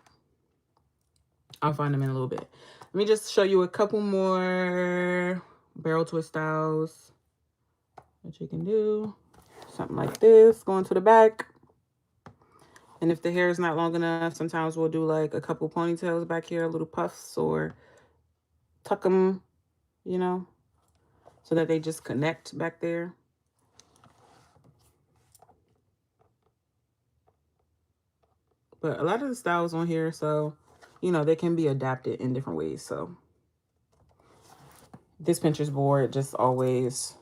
I'll find them in a little bit. Let me just show you a couple more barrel twist styles that you can do. Something like this, going to the back. And if the hair is not long enough, sometimes we'll do like a couple ponytails back here, little puffs, or tuck them, you know, so that they just connect back there. But a lot of the styles on here, so, you know, they can be adapted in different ways. So this Pinterest board just always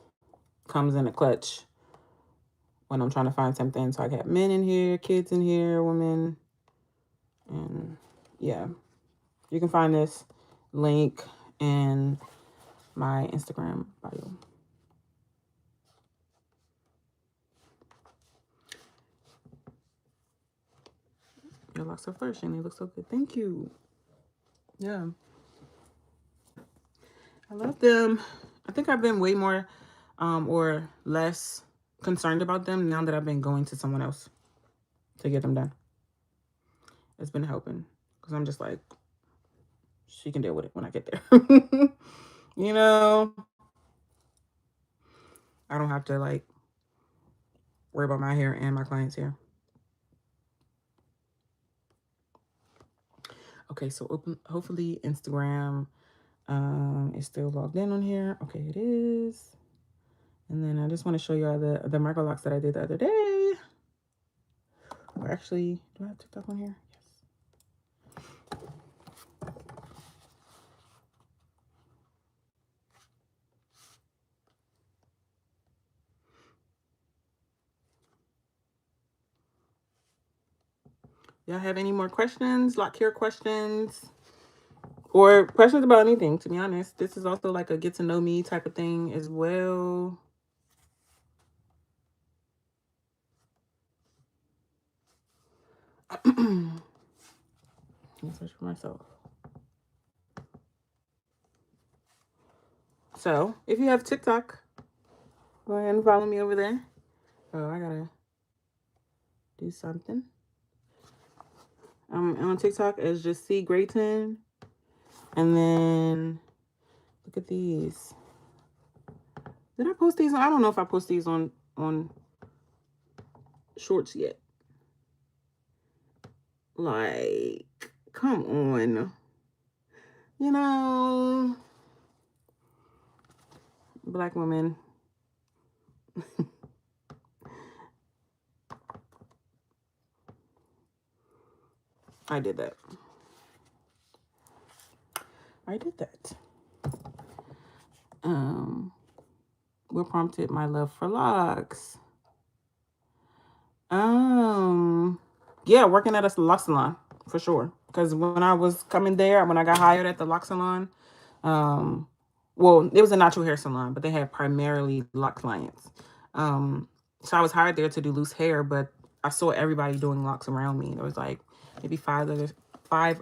comes in a clutch when I'm trying to find something. So I got men in here, kids in here, women. And yeah, you can find this link in my Instagram bio. Your locks are flourishing. They look so good. Thank you. Yeah. I love them. I think I've been way more or less concerned about them now that I've been going to someone else to get them done. It's been helping because I'm just like, she can deal with it when I get there. You know, I don't have to like worry about my hair and my client's hair. Okay, so hopefully Instagram is still logged in on here. Okay, it is. And then I just want to show you all the micro locks that I did the other day. Or actually, do I have TikTok on here? Yes. Y'all have any more questions, lock hair questions, or questions about anything? To be honest, this is also like a get to know me type of thing as well. Let me search for myself. So if you have TikTok, go ahead and follow me over there. Oh, I gotta do something. I'm on TikTok as just see Grayton. And then look at these. Did I post these? I don't know if I post these on shorts yet. Like, come on. You know, Black women. I did that. What prompted my love for locks? Yeah, working at a lock salon for sure. Because when I was coming there, when I got hired at the lock salon, well, it was a natural hair salon, but they had primarily lock clients. So I was hired there to do loose hair, but I saw everybody doing locks around me. There was like maybe five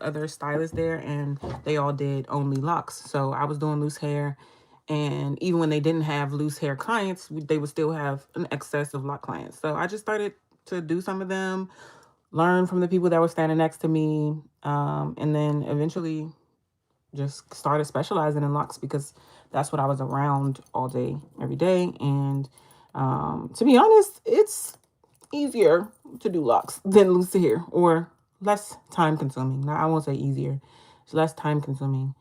other stylists there, and they all did only locks. So I was doing loose hair, and even when they didn't have loose hair clients, they would still have an excess of lock clients. So I just started to do some of them, learn from the people that were standing next to me, and then eventually just started specializing in locks because that's what I was around all day, every day. And to be honest, it's easier to do locks than loose hair, or less time consuming. Now, I won't say easier, it's less time consuming.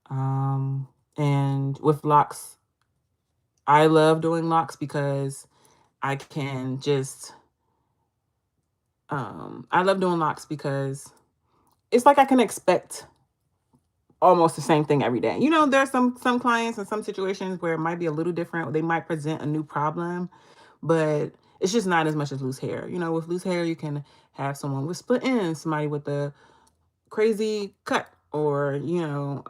And with locks, I love doing locks because I can just, I love doing locks because it's like I can expect almost the same thing every day. You know, there's some clients in some situations where it might be a little different. They might present a new problem, but it's just not as much as loose hair. You know, with loose hair, you can have someone with split ends, somebody with a crazy cut, or, you know,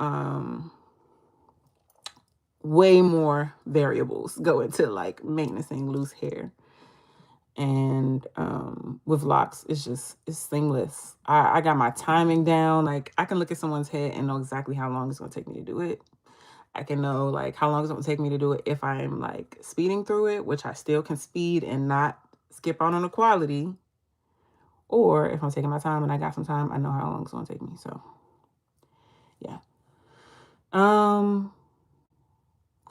way more variables go into like maintaining loose hair. And with locks, it's seamless. I got my timing down. Like, I can look at someone's head and know exactly how long it's going to take me to do it. I can know like how long it's going to take me to do it if I'm like speeding through it, which I still can speed and not skip out on the quality. Or if I'm taking my time and I got some time, I know how long it's going to take me. So yeah.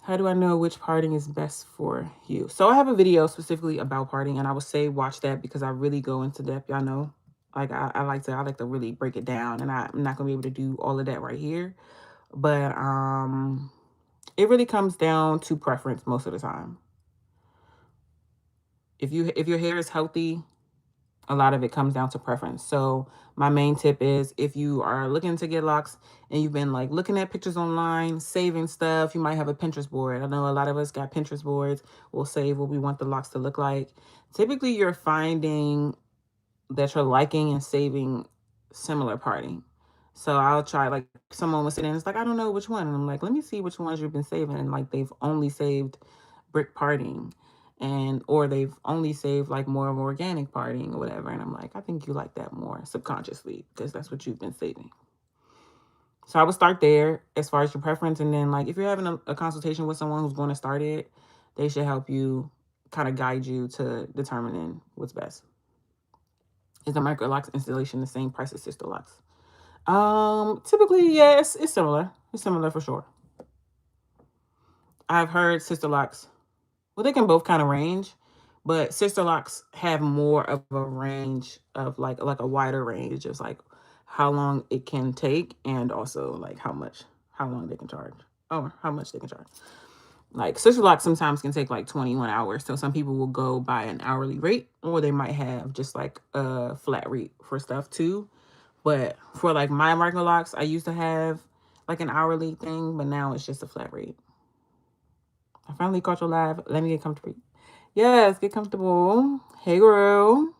How do I know which parting is best for you? So I have a video specifically about parting, and I would say watch that because I really go into depth. Y'all know, like I like to really break it down, and I'm not gonna be able to do all of that right here. But it really comes down to preference most of the time. If your hair is healthy, a lot of it comes down to preference. So my main tip is, if you are looking to get locks and you've been like looking at pictures online, saving stuff, you might have a Pinterest board. I know a lot of us got Pinterest boards. We'll save what we want the locks to look like. Typically, you're finding that you're liking and saving similar parting. So I'll try, like, someone was sitting and it's like, I don't know which one. And I'm like, let me see which ones you've been saving. And like, they've only saved brick parting, and or they've only saved like more of organic parting or whatever. And I'm like, I think you like that more subconsciously because that's what you've been saving. So I would start there as far as your preference. And then, like, if you're having a consultation with someone who's going to start it, they should help you, kind of guide you to determining what's best. Is the micro locks installation the same price as sister locks? Typically, yes, it's similar. It's similar for sure. I've heard sister locks, well, they can both kind of range, but sister locks have more of a range of like a wider range of like how long it can take, and also like how long they can charge, or how much they can charge. Like, sister locks sometimes can take like 21 hours. So some people will go by an hourly rate, or they might have just like a flat rate for stuff too. But for like my micro locks, I used to have like an hourly thing, but now it's just a flat rate. I finally caught your live. Let me get comfortable. Yes, get comfortable. Hey, girl.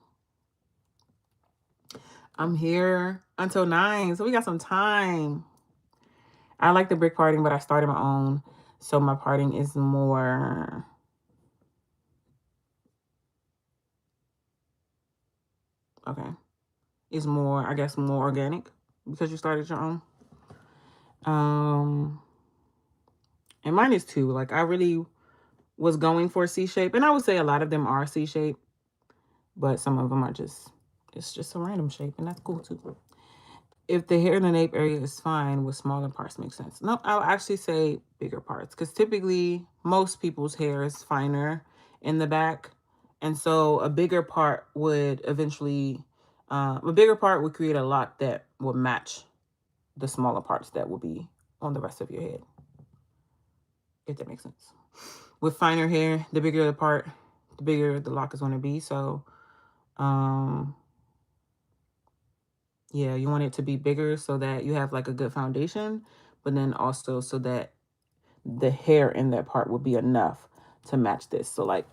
I'm here until 9, so we got some time. I like the brick parting, but I started my own, so my parting is more... Okay. is more, I guess, more organic because you started your own. And mine is too. Like, I really was going for a C shape, and I would say a lot of them are C shape, but some of them are just, it's just a random shape, and that's cool too. If the hair in the nape area is fine, with smaller parts make sense. No, I'll actually say bigger parts, because typically most people's hair is finer in the back, and so a bigger part would eventually, a bigger part would create a lock that would match the smaller parts that will be on the rest of your head, if that makes sense. With finer hair, the bigger the part, the bigger the lock is going to be. So, yeah, you want it to be bigger so that you have like a good foundation, but then also so that the hair in that part would be enough to match this. So like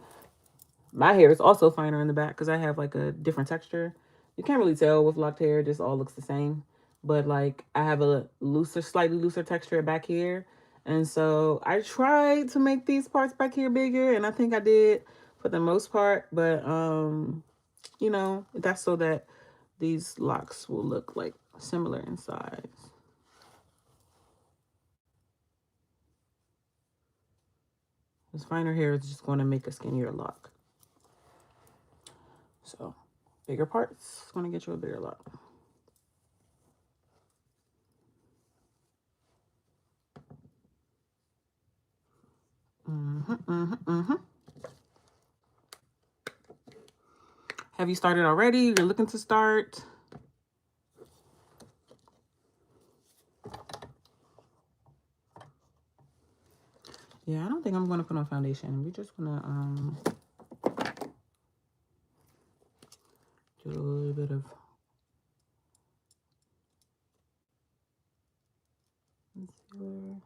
my hair is also finer in the back because I have like a different texture. You can't really tell with locked hair, it just all looks the same. But like I have a looser, slightly looser texture back here. And so I tried to make these parts back here bigger, and I think I did for the most part. But you know, that's so that these locks will look like similar in size. This finer hair is just going to make a skinnier lock. So bigger parts is going to get you a bigger lock. Have you started already? You're looking to start? Yeah, I don't think I'm going to put on foundation. We're just going to do a little bit of concealer.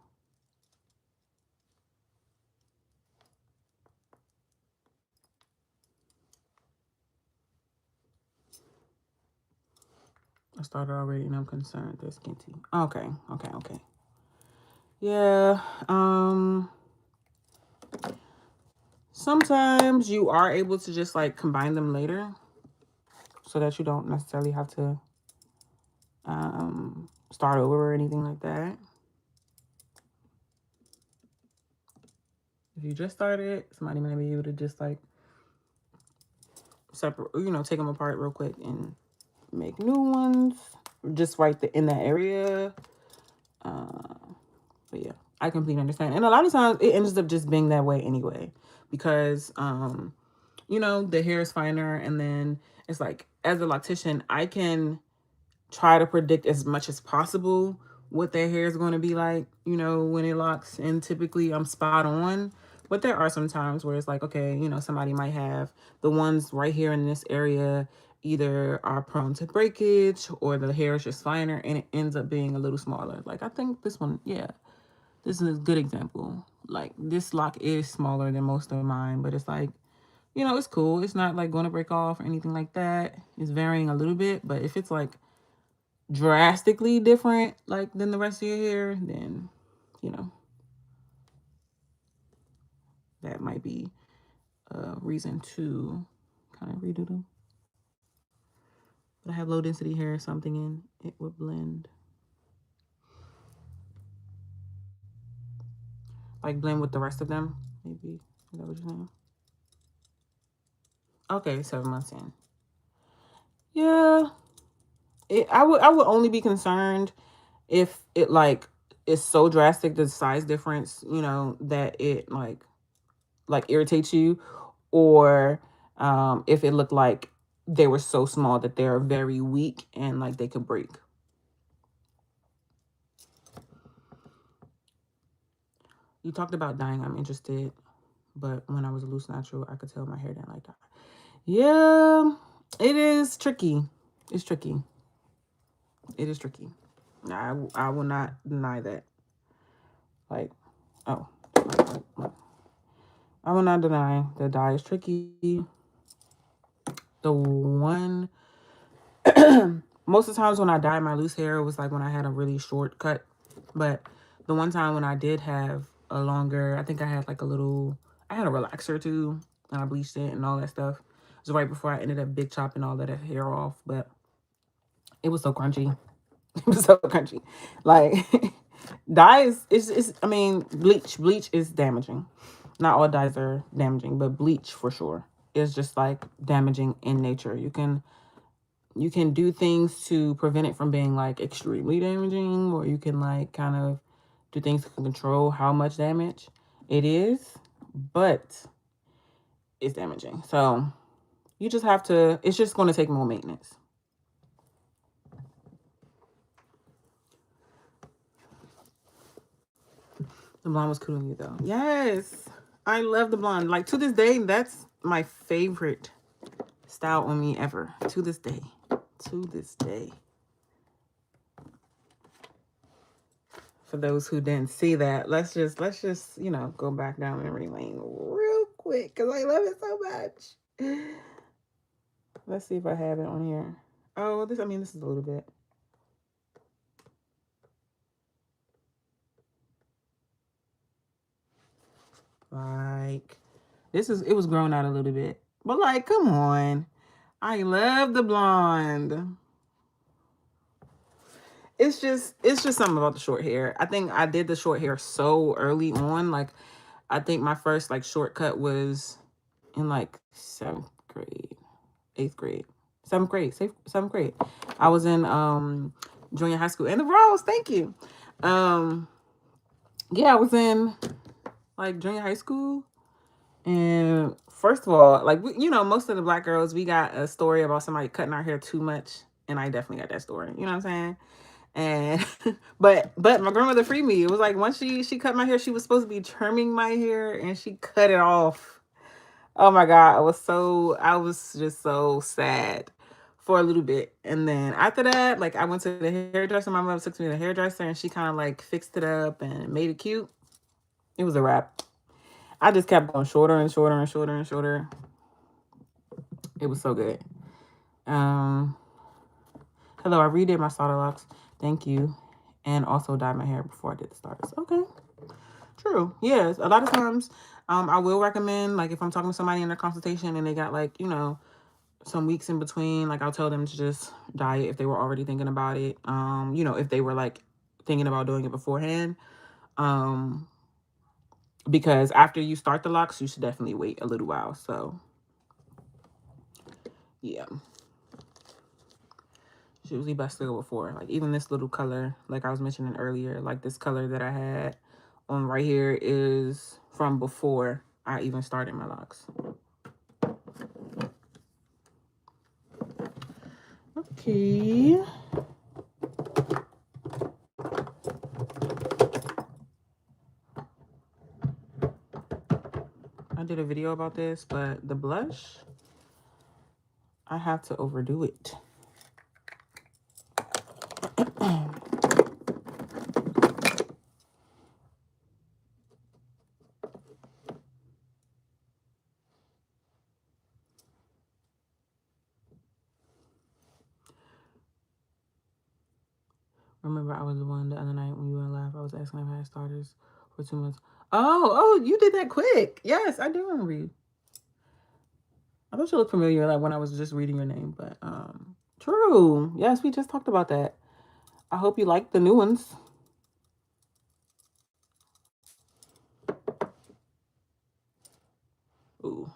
I started already and I'm concerned they're skinty. Okay. Yeah. Sometimes you are able to just like combine them later so that you don't necessarily have to start over or anything like that. If you just started, somebody might be able to just like separate, you know, take them apart real quick and make new ones just right in that area. But yeah, I completely understand. And a lot of times it ends up just being that way anyway, because you know, the hair is finer, and then it's like as a loctician, I can try to predict as much as possible what their hair is going to be like, you know, when it locks, and typically I'm spot on. But there are some times where it's like, okay, you know, somebody might have the ones right here in this area either are prone to breakage or the hair is just finer and it ends up being a little smaller. Like I think this one, yeah, this is a good example. Like this lock is smaller than most of mine, but it's like, you know, it's cool. It's not like going to break off or anything like that. It's varying a little bit, but if it's like drastically different like than the rest of your hair, then you know that might be a reason to kind of redo them. But I have low density hair, something in it would blend, like blend with the rest of them. Maybe is that what you're saying? Okay, 7 months in. Yeah, I would only be concerned if it like is so drastic, the size difference, you know, that it like irritates you, or if it looked like they were so small that they're very weak and like they could break. You talked about dyeing. I'm interested, but when I was a loose natural, I could tell my hair didn't like that. Yeah, it is tricky. It's tricky. It is tricky. I will not deny that. Like, oh, I will not deny that dye is tricky. The one, most of the times when I dyed my loose hair, it was like when I had a really short cut. But the one time when I did have a longer, I think I had like I had a relaxer too, and I bleached it and all that stuff. It was right before I ended up big chopping all that hair off. But It was so crunchy. It was so crunchy. Like dyes is I mean bleach is damaging. Not all dyes are damaging, but bleach for sure is just like damaging in nature. You can do things to prevent it from being like extremely damaging, or you can like kind of do things to control how much damage it is, but it's damaging. So you just have to, it's just going to take more maintenance. The blonde was cool on you though. Yes. I love the blonde. Like to this day, that's my favorite style on me ever. To this day. To this day. For those who didn't see that, let's just, you know, go back down memory lane real quick because I love it so much. Let's see if I have it on here. Oh, this is a little bit. Like it was grown out a little bit. But like, come on. I love the blonde. It's just something about the short hair. I think I did the short hair so early on. Like I think my first like shortcut was in like 7th grade, 8th grade, 7th grade. I was in junior high school. And the Rose, thank you. Yeah, I was in like junior high school. And first of all, like you know, most of the black girls, we got a story about somebody cutting our hair too much, and I definitely got that story. You know what I'm saying? And but my grandmother freed me. It was like once she cut my hair, she was supposed to be trimming my hair, and she cut it off. Oh my God, I was just so sad for a little bit. And then after that, like I went to the hairdresser. My mother took me to the hairdresser, and she kind of like fixed it up and made it cute. It was a wrap. I just kept going shorter and shorter and shorter and shorter. It was so good. Hello, I redid my starter locks. Thank you. And also dyed my hair before I did the starters. Okay. True. Yes. A lot of times, I will recommend, like, if I'm talking to somebody in their consultation and they got, like, you know, some weeks in between, like, I'll tell them to just dye it if they were already thinking about it. You know, if they were, like, thinking about doing it beforehand. Because after you start the locks, you should definitely wait a little while. So, yeah. It's usually best to go before. Like, even this little color, like I was mentioning earlier, like this color that I had on right here is from before I even started my locks. Okay. I did a video about this, but the blush, I have to overdo it. Remember, I was the one the other night when you were live. I was asking if I had starters for 2 months. Oh, you did that quick. Yes, I do remember you. I thought you looked familiar, like when I was just reading your name, but true. Yes, we just talked about that. I hope you like the new ones. Ooh.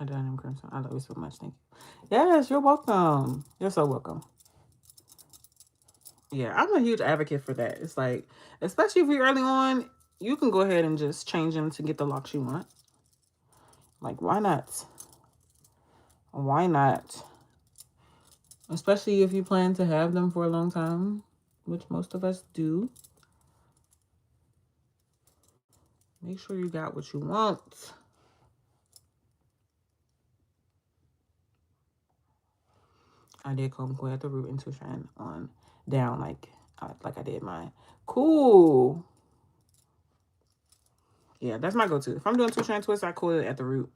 I done him crimson. I love you so much. Thank you. Yes, you're welcome. You're so welcome. Yeah, I'm a huge advocate for that. It's like, especially if you're early on, you can go ahead and just change them to get the locks you want. Like, why not? Why not? Especially if you plan to have them for a long time, which most of us do. Make sure you got what you want. I did comb at the root and two strand on down like I did mine. Cool. Yeah, that's my go-to. If I'm doing two strand twists, I coil it at the root.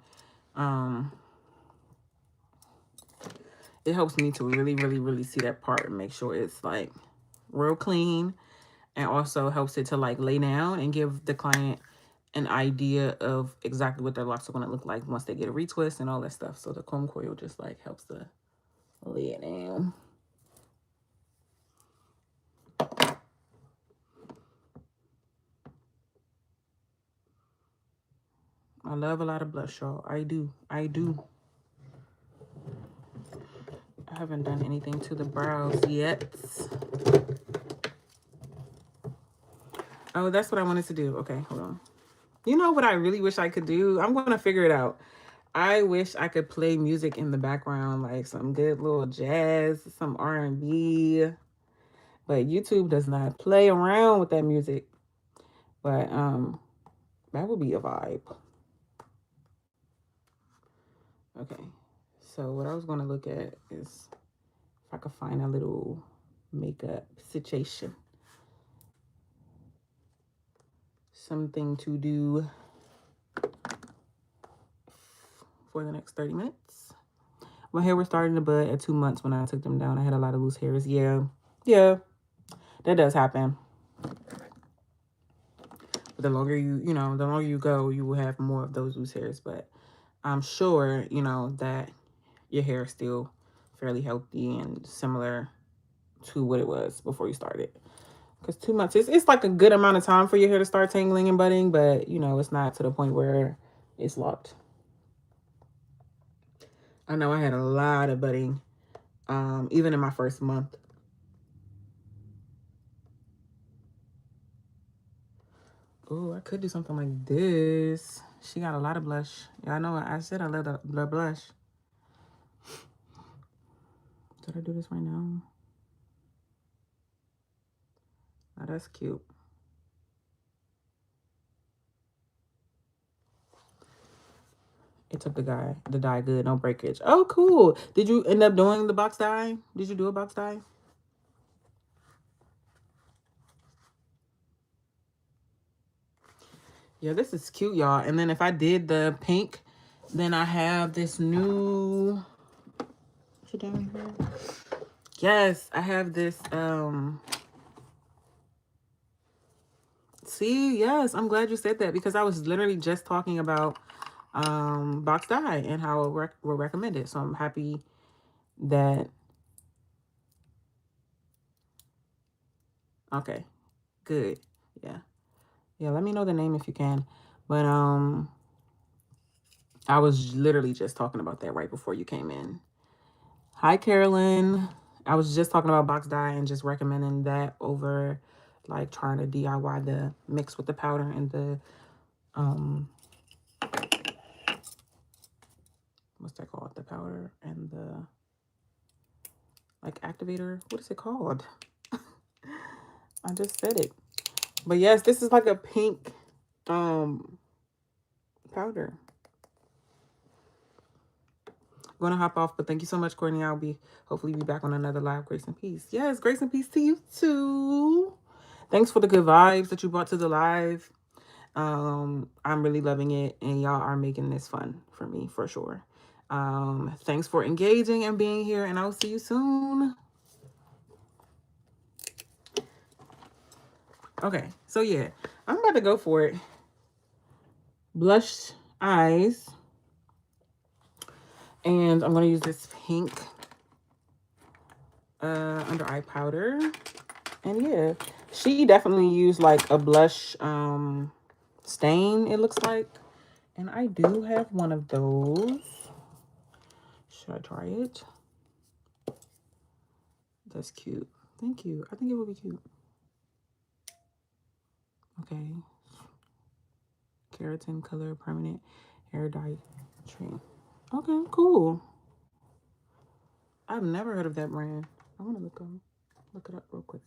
It helps me to really, really, really see that part and make sure it's like real clean and also helps it to like lay down and give the client an idea of exactly what their locks are going to look like once they get a retwist and all that stuff. So the comb coil just like helps to lay it down. I love a lot of blush, y'all. I do. I haven't done anything to the brows yet. Oh, that's what I wanted to do. Okay, hold on. You know what I really wish I could do? I'm going to figure it out. I wish I could play music in the background, like some good little jazz, some R&B. But YouTube does not play around with that music. But that would be a vibe. Okay. So what I was going to look at is if I could find a little makeup situation. Something to do for the next 30 minutes. My hair was starting to bud at 2 months when I took them down. I had a lot of loose hairs. Yeah, that does happen. But the longer the longer you go, you will have more of those loose hairs. But I'm sure, that your hair is still fairly healthy and similar to what it was before you started. Because 2 months, it's like a good amount of time for your hair to start tangling and budding, but, it's not to the point where it's locked. I know I had a lot of budding, even in my first month. Oh, I could do something like this. She got a lot of blush. Yeah, I know. I said I love the blush. Did I do this right now? Oh, that's cute. It took the dye good, no breakage. Oh, cool. Did you end up doing the box dye? Did you do a box dye? Yeah, this is cute, y'all. And then if I did the pink, then I have this new... Is it down here? Yes, I have this... See, yes, I'm glad you said that because I was literally just talking about box dye and how it will recommend it. So I'm happy that... Okay, good. Yeah. Yeah, let me know the name if you can. But I was literally just talking about that right before you came in. Hi, Carolyn. I was just talking about box dye and just recommending that over like trying to DIY the mix with the powder and the what's that called? The powder and the like activator. What is it called? I just said it. But yes, this is like a pink powder. I'm gonna hop off, but thank you so much, Courtney. I'll hopefully be back on another live. Grace and peace. Yes, grace and peace to you too. Thanks for the good vibes that you brought to the live. I'm really loving it, and y'all are making this fun for me for sure. Thanks for engaging and being here, and I'll see you soon. Okay, so yeah, I'm about to go for it. Blush eyes. And I'm going to use this pink under eye powder. And yeah, she definitely used like a blush stain, it looks like. And I do have one of those. Should I try it? That's cute. Thank you. I think it would be cute. Okay. Keratin color permanent hair dye tree. Okay, cool. I've never heard of that brand. I want to look it up real quick.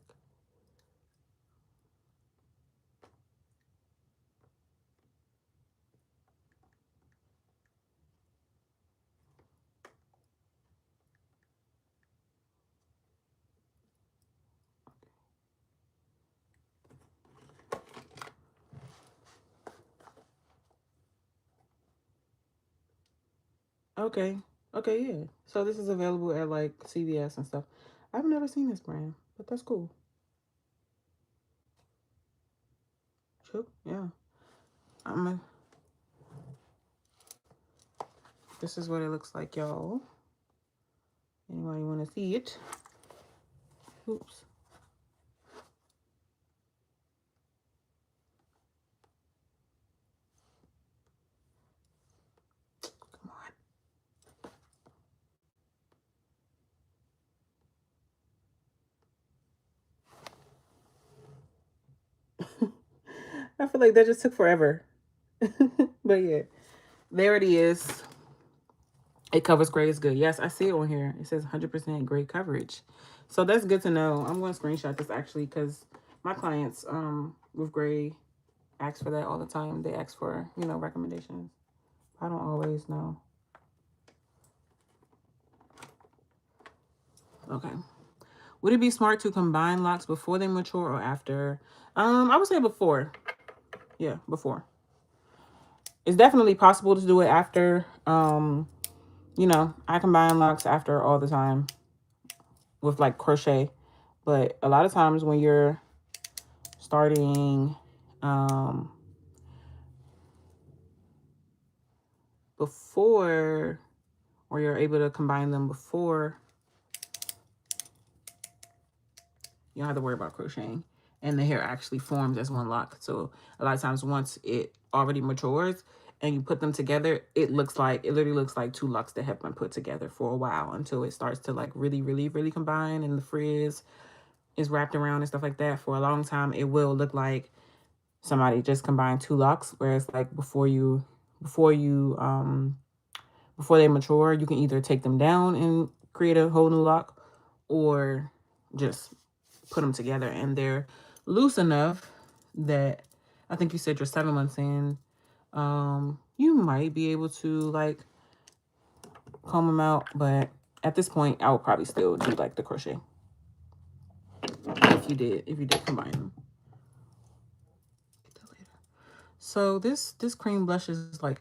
Okay. Okay, yeah. So this is available at like CVS and stuff. I've never seen this brand, but that's cool. True. Yeah. This is what it looks like, y'all. Anybody want to see it? Oops. Come on. I feel like that just took forever. But yeah, there it is. It covers gray is good. Yes, I see it on here. It says 100% gray coverage. So that's good to know. I'm going to screenshot this actually because my clients with gray ask for that all the time. They ask for, you know, recommendations. I don't always know. Okay. Would it be smart to combine locks before they mature or after? I would say before. Yeah, before. It's definitely possible to do it after. You know, I combine locks after all the time with like crochet. But a lot of times when you're starting before, or you're able to combine them before, you don't have to worry about crocheting, and the hair actually forms as one lock. So a lot of times once it already matures and you put them together, it literally looks like two locks that have been put together for a while until it starts to like really, really, really combine, and the frizz is wrapped around and stuff like that. For a long time, it will look like somebody just combined two locks, whereas like before they mature, you can either take them down and create a whole new lock, or just put them together, and they're loose enough that I think you said you're 7 months in. You might be able to like comb them out, but at this point, I would probably still do like the crochet if you did combine them. So this cream blush is like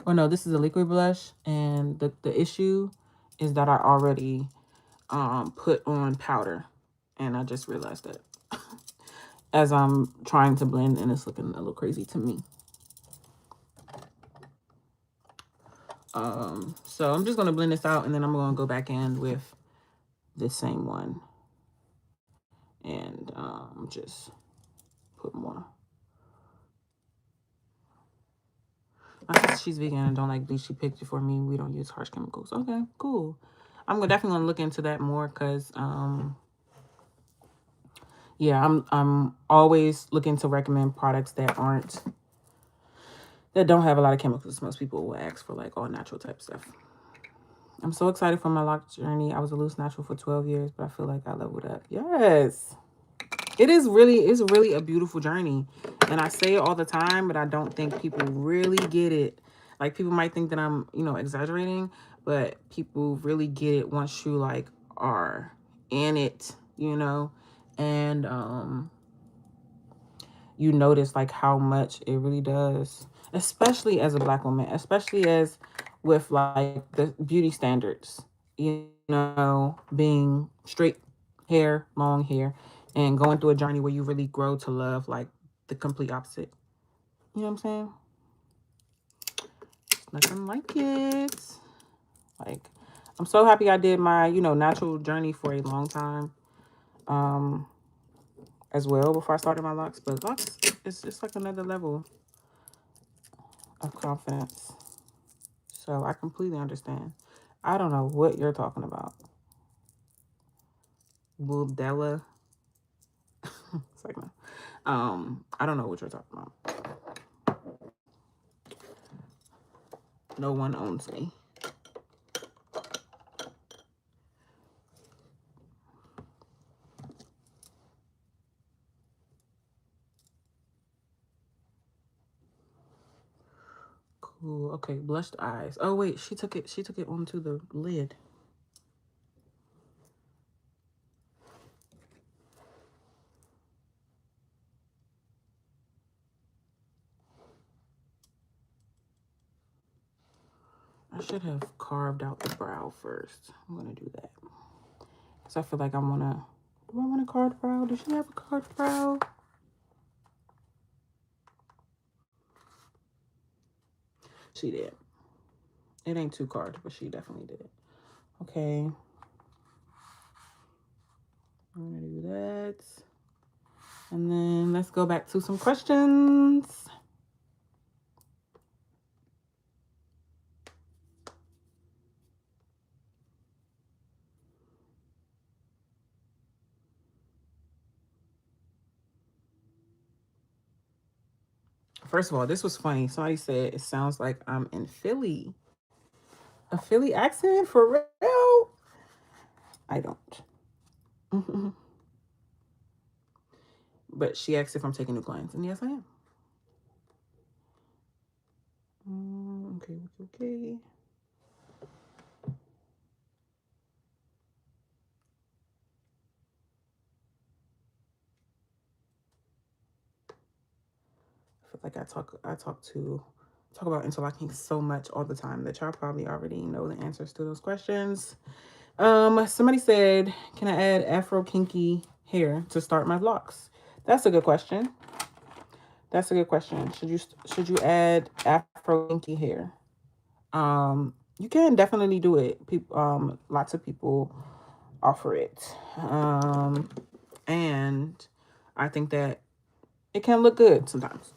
no, this is a liquid blush, and the issue is that I already put on powder, and I just realized that as I'm trying to blend, and it's looking a little crazy to me. So I'm just gonna blend this out, and then I'm gonna go back in with this same one and just put more. My sister, she's vegan and don't like bleach. She picked it for me. We don't use harsh chemicals. Okay, cool. I'm definitely gonna look into that more because yeah, I'm always looking to recommend products that don't have a lot of chemicals. Most people will ask for like all natural type stuff. I'm so excited for my lock journey. I was a loose natural for 12 years, but I feel like I leveled up. Yes. It's really a beautiful journey. And I say it all the time, but I don't think people really get it. Like, people might think that I'm, you know, exaggerating, but people really get it once you like are in it, you know, and you notice like how much it really does, especially as a Black woman, especially as with like the beauty standards, you know, being straight hair, long hair, and going through a journey where you really grow to love like the complete opposite. You know what I'm saying? Nothing like it. Like, I'm so happy I did my, you know, natural journey for a long time. As well before I started my locks, but locks is just like another level of confidence. So I completely understand. I don't know what you're talking about. Buldella. It's like, no. I don't know what you're talking about. No one owns me. Cool. Okay, blushed eyes. Oh wait, she took it onto the lid. I should have carved out the brow first. I'm gonna do that. Because I feel like do I want to carve brow? Does she have a carved brow? She did. It ain't 2 cards, but she definitely did. Okay. I'm going to do that. And then let's go back to some questions. First of all, this was funny. Somebody said it sounds like I'm in Philly. A Philly accent? For real? I don't. But she asked if I'm taking new clients, and yes, I am. Okay. I feel like I talk about interlocking so much all the time that y'all probably already know the answers to those questions. Somebody said, can I add Afro kinky hair to start my locks? That's a good question. Should you add Afro kinky hair? You can definitely do it. People, lots of people offer it. And I think that it can look good sometimes.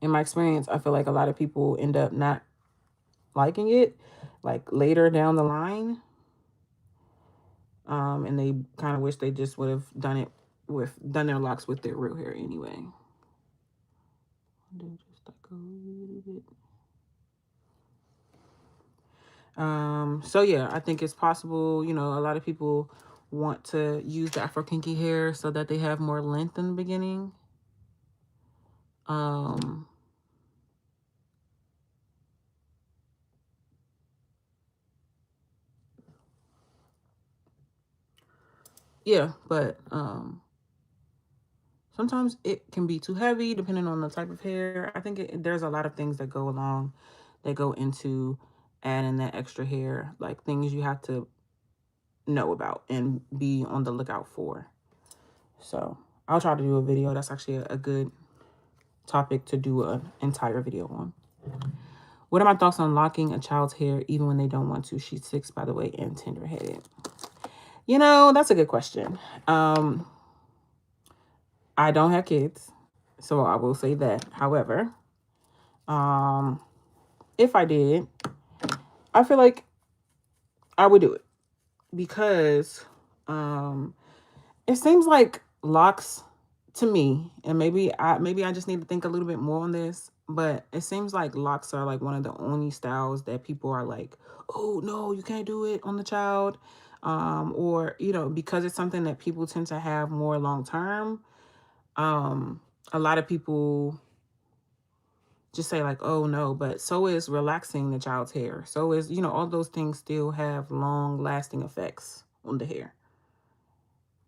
In my experience, I feel like a lot of people end up not liking it, like later down the line. And they kind of wish they just would have done their locks with their real hair anyway. Just like a little bit. So yeah, I think it's possible. You know, a lot of people want to use the Afro kinky hair so that they have more length in the beginning. Yeah, but sometimes it can be too heavy depending on the type of hair. I think there's a lot of things that go into adding that extra hair, like things you have to know about and be on the lookout for. So I'll try to do a video. That's actually a good topic to do an entire video on. What are my thoughts on locking a child's hair even when they don't want to? She's 6, by the way, and tender-headed. You know, that's a good question. I don't have kids, so I will say that. However, if I did, I feel like I would do it because it seems like locks to me, and maybe I just need to think a little bit more on this, but it seems like locks are like one of the only styles that people are like, oh no, you can't do it on the child, or you know, because it's something that people tend to have more long term. A lot of people just say like, oh no, but so is relaxing the child's hair. So is, you know, all those things still have long lasting effects on the hair.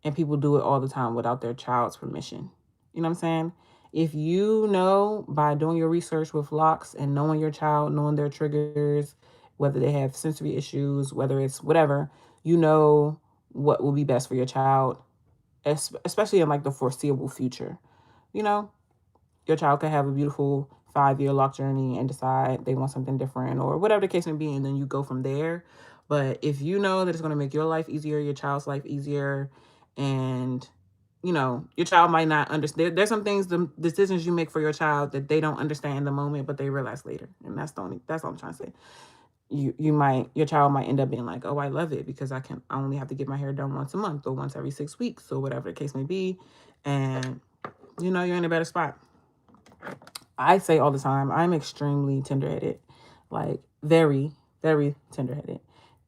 And people do it all the time without their child's permission. You know what I'm saying? If you know by doing your research with locks and knowing your child, knowing their triggers, whether they have sensory issues, whether it's whatever, you know what will be best for your child, especially in like the foreseeable future. You know, your child could have a beautiful 5-year lock journey and decide they want something different or whatever the case may be, and then you go from there. But if you know that it's going to make your life easier, your child's life easier, and you know your child might not understand, there's some things, the decisions you make for your child that they don't understand in the moment, but they realize later, and that's all I'm trying to say. Your child might end up being like, oh, I love it because I only have to get my hair done once a month or once every 6 weeks or whatever the case may be, and you know you're in a better spot. I say all the time, I'm extremely tender-headed, like very, very tender-headed.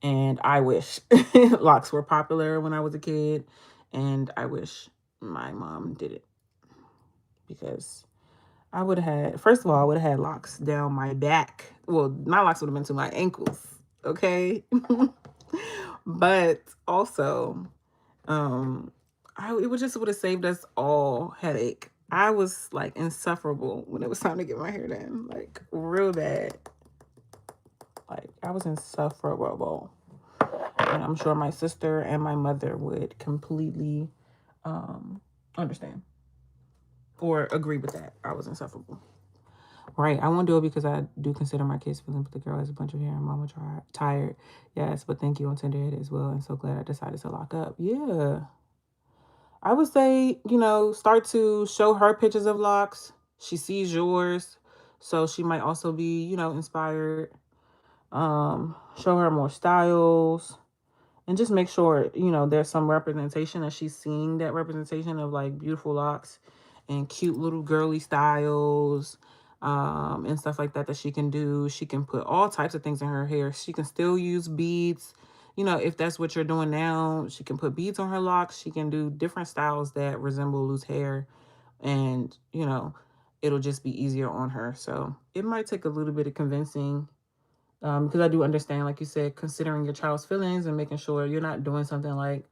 And I wish locks were popular when I was a kid. And I wish my mom did it. Because I would have had, first of all, I would have had locks down my back. Well, my locks would have been to my ankles. Okay. But also, it would have saved us all headache. I was like insufferable when it was time to get my hair done, like real bad. Like I was insufferable, and I'm sure my sister and my mother would completely understand or agree with that. I was insufferable. Right. I won't do it because I do consider my kids' feelings, but the girl has a bunch of hair and mama tired. Yes, but thank you on Tenderhead as well. And so glad I decided to lock up. Yeah. I would say, start to show her pictures of locks. She sees yours. So she might also be, inspired. Show her more styles. And just make sure, there's some representation that she's seeing, that representation of like beautiful locks and cute little girly styles, and stuff like that she can do. She can put all types of things in her hair. She can still use beads. If that's what you're doing now, she can put beads on her locks. She can do different styles that resemble loose hair, and, it'll just be easier on her. So it might take a little bit of convincing, because I do understand, like you said, considering your child's feelings and making sure you're not doing something like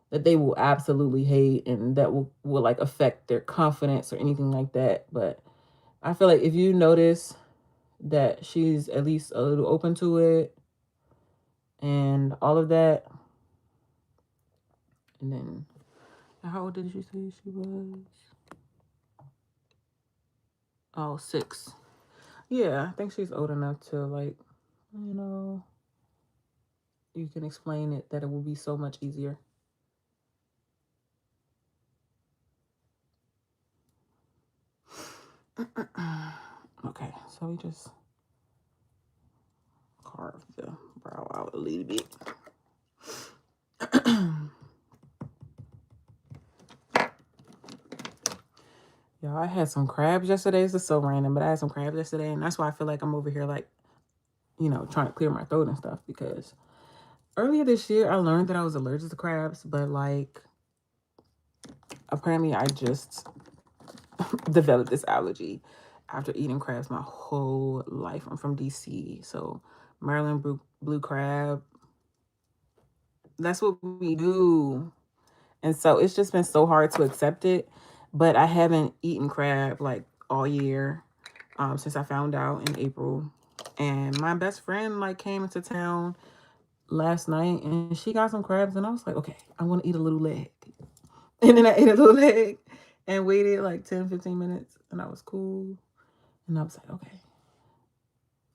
that they will absolutely hate and that will like affect their confidence or anything like that. But I feel like if you notice that she's at least a little open to it and all of that, and then how old did you say she was? Oh, 6. Yeah, I think she's old enough to like, you can explain it that it will be so much easier. Okay, so we just carve the brow out a little bit. Y'all, I had some crabs yesterday. This is so random, but I had some crabs yesterday, and that's why I feel like I'm over here like, trying to clear my throat and stuff, because earlier this year I learned that I was allergic to crabs, but like apparently I just developed this allergy after eating crabs my whole life. I'm from DC, so Maryland blue crab, that's what we do. And so it's just been so hard to accept it. But I haven't eaten crab like all year, since I found out in April. And my best friend like came into town last night and she got some crabs, and I was like, okay, I'm gonna eat a little leg. And then I ate a little leg and waited like 10-15 minutes, and I was cool. And I was like, okay,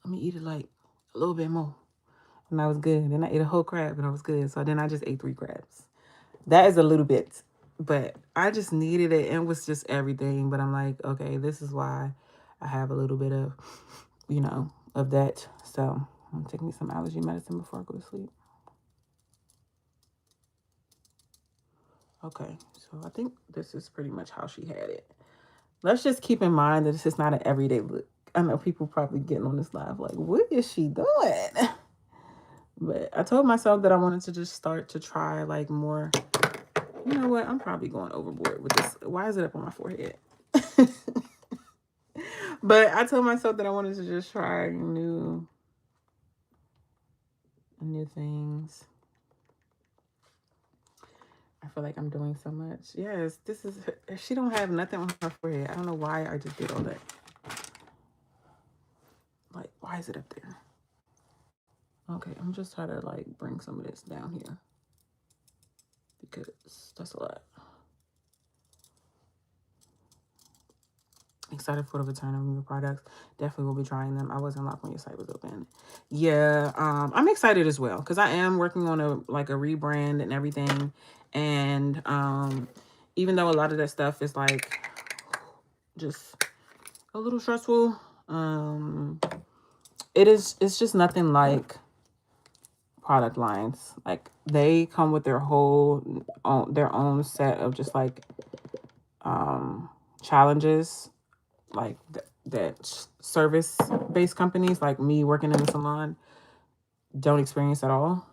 let me eat it like a little bit more. And I was good. Then I ate a whole crab and I was good. So then I just ate 3 crabs. That is a little bit, but I just needed it, and it was just everything. But I'm like, okay, this is why I have a little bit of, of that. So I'm gonna take me some allergy medicine before I go to sleep. Okay, so I think this is pretty much how she had it. Let's just keep in mind that this is not an everyday look. I know people probably getting on this live like, what is she doing? But I told myself that I wanted to just start to try like more. You know what? I'm probably going overboard with this. Why is it up on my forehead? But I told myself that I wanted to just try new things. I feel like I'm doing so much. Yes, this is. She don't have nothing on her forehead. I don't know why I just did all that. Like, why is it up there? Okay, I'm just trying to like bring some of this down here because that's a lot. Excited for the return of new products. Definitely will be trying them. I wasn't locked when your site was open. Yeah, I'm excited as well because I am working on a rebrand and everything. And even though a lot of that stuff is like just a little stressful, it's just nothing like product lines. Like they come with their own set of just like challenges, like that service-based companies like me working in the salon don't experience at all.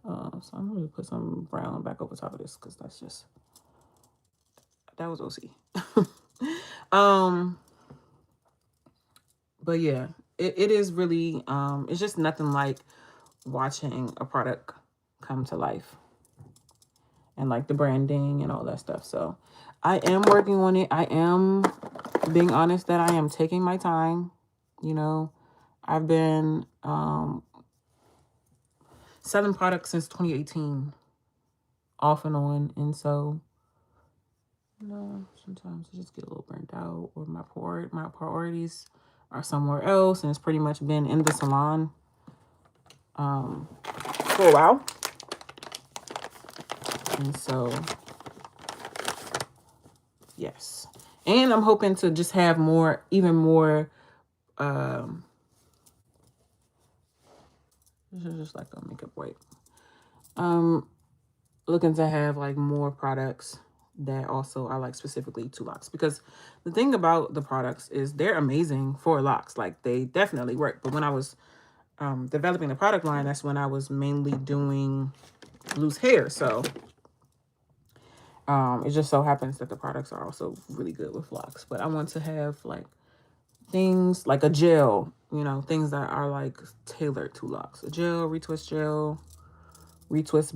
So I'm going to put some brown back over top of this because that was OC. But yeah, it is really, it's just nothing like watching a product come to life and like the branding and all that stuff. So I am working on it. I am being honest that I am taking my time. I've been selling products since 2018, off and on. And so, sometimes I just get a little burnt out, or my priorities are somewhere else, and it's pretty much been in the salon for a while. And so, yes. And I'm hoping to just have more, even more, this is just like a makeup wipe. Looking to have like more products that also are like specifically to locks, because the thing about the products is they're amazing for locks. Like they definitely work. But when I was developing the product line, that's when I was mainly doing loose hair. So it just so happens that the products are also really good with locks. But I want to have like things like a gel, you know, things that are like tailored to locks. A gel, retwist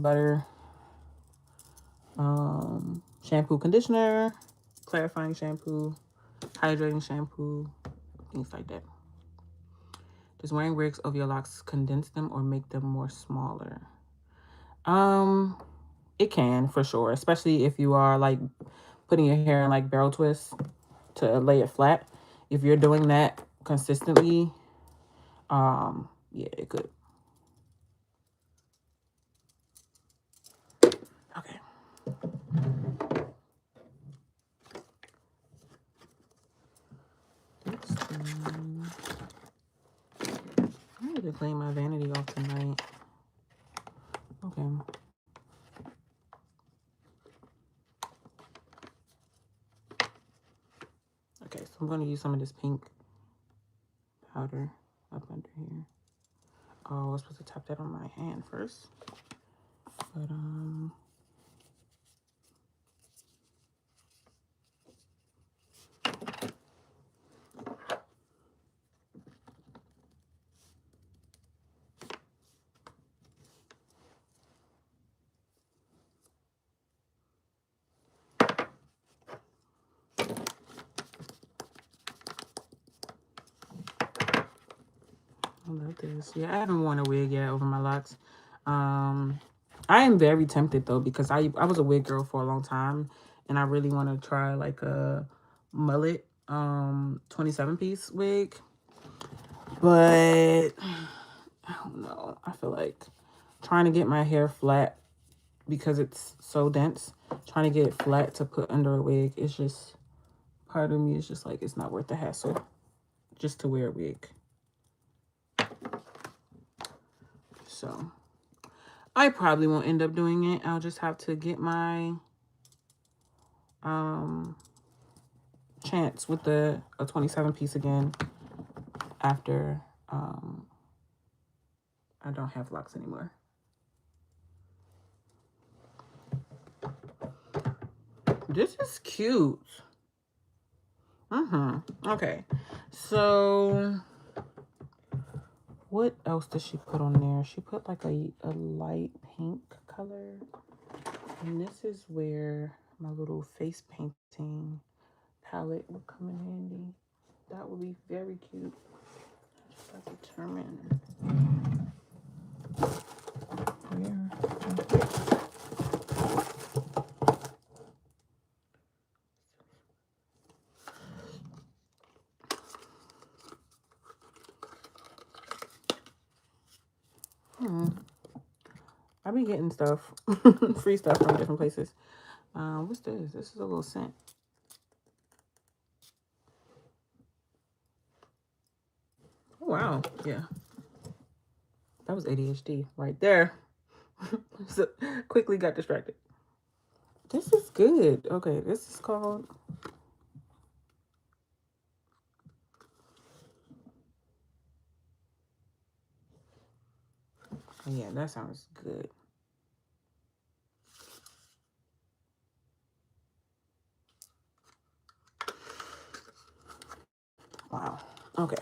butter, shampoo, conditioner, clarifying shampoo, hydrating shampoo, things like that. Does wearing wigs over your locks condense them or make them more smaller? It can, for sure, especially if you are like putting your hair in like barrel twists to lay it flat. If you're doing that consistently, yeah, it could. Okay. I need to clean my vanity off tonight. Okay. Okay, so I'm going to use some of this pink powder up under here. Oh, I was supposed to tap that on my hand first. But, I love this. Yeah, I haven't worn a wig yet over my locks. I am very tempted though, because I was a wig girl for a long time, and I really want to try like a mullet 27 piece wig. But I don't know. I feel like trying to get my hair flat, because it's so dense, trying to get it flat to put under a wig is just, part of me is just like, it's not worth the hassle just to wear a wig. So I probably won't end up doing it. I'll just have to get my chance with a 27 piece again after I don't have locks anymore. This is cute. Okay. So what else did she put on there? She put like a light pink color. And this is where my little face painting palette would come in handy. That would be very cute. I just have to determine where. I be getting stuff, free stuff from different places. What's this? This is a little scent. Oh, wow. Yeah. That was ADHD right there. So quickly got distracted. This is good. Okay, this is called... Oh, yeah, that sounds good. Wow. Okay.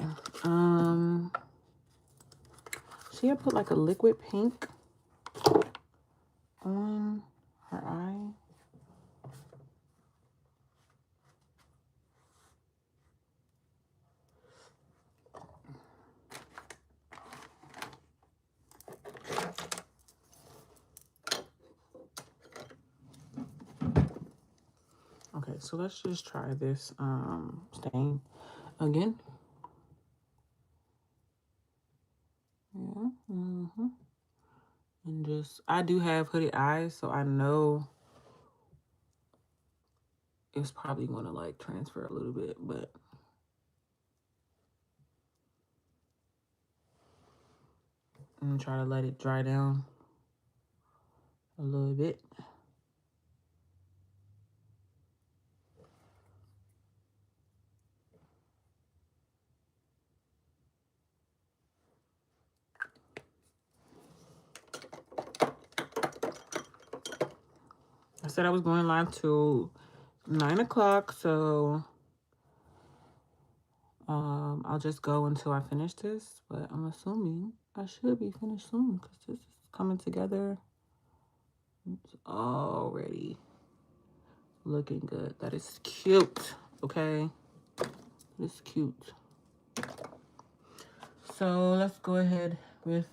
She had put like a liquid pink on her eye. Okay, so let's just try this stain again. I do have hooded eyes, so I know it's probably going to like transfer a little bit, but I'm going to try to let it dry down a little bit. I said I was going live till 9 o'clock, so I'll just go until I finish this, but I'm assuming I should be finished soon because this is coming together. It's already looking good. That is cute, okay? It's cute. So let's go ahead with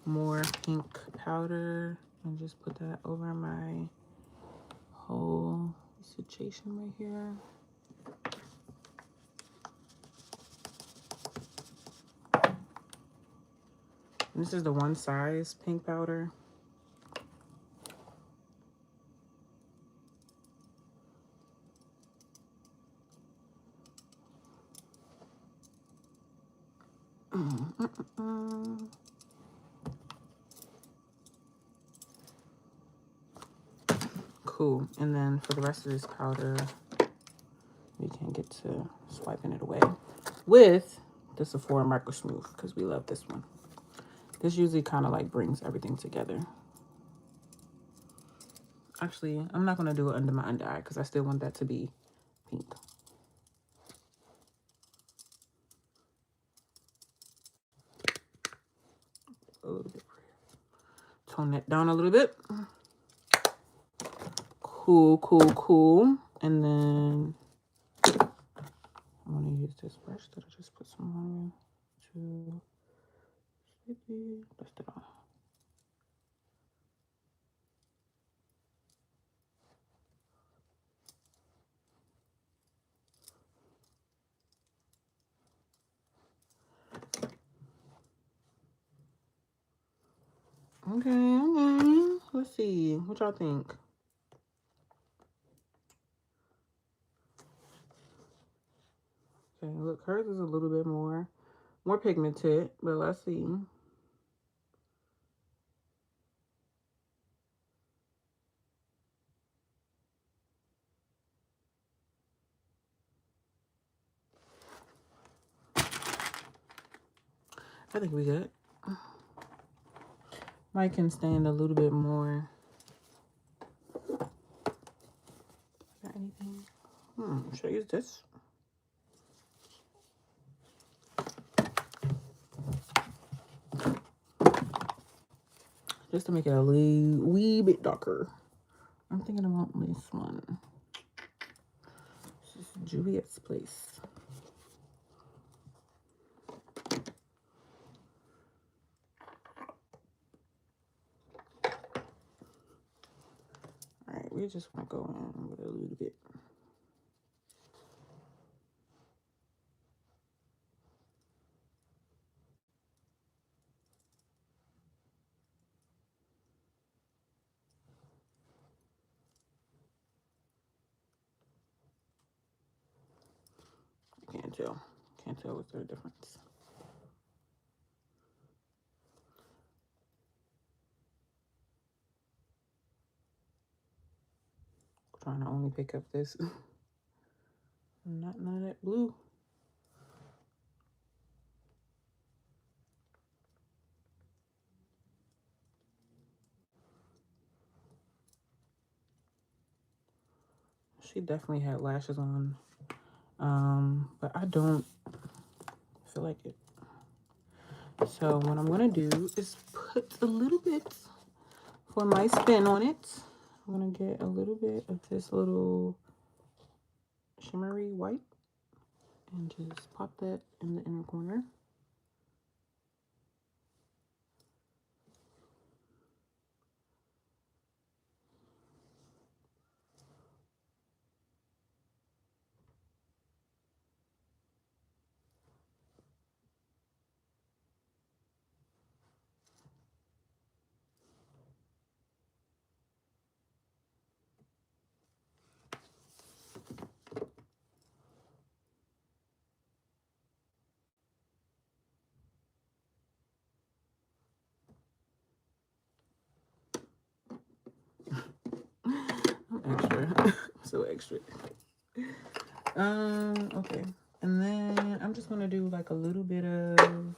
more pink powder and just put that over my whole situation right here. And this is the one size pink powder. Cool. And then for the rest of this powder, we can get to swiping it away with the Sephora Micro Smooth because we love this one. This usually kind of like brings everything together. Actually, I'm not going to do it under my under eye because I still want that to be pink. A little bit. Tone that down a little bit. Cool, cool, cool. And then I'm going to use this brush that I just put some on to slightly dust it off. Okay. Let's see. What y'all think? Okay, look, hers is a little bit more pigmented, but let's see. I think we good. Mine can stand a little bit more. Got anything? Should I use this? Just to make it a wee bit darker. I'm thinking about this one. This is Juliet's Place. Alright, we just want to go in with a little bit. Can't tell. Can't tell what's the difference. Trying to only pick up this. Not none of that blue. She definitely had lashes on. But I don't feel like it. So what I'm gonna do is put a little bit for my spin on it. I'm gonna get a little bit of this little shimmery white and just pop that in the inner corner. extra. So extra. Okay. And then I'm just gonna do like a little bit of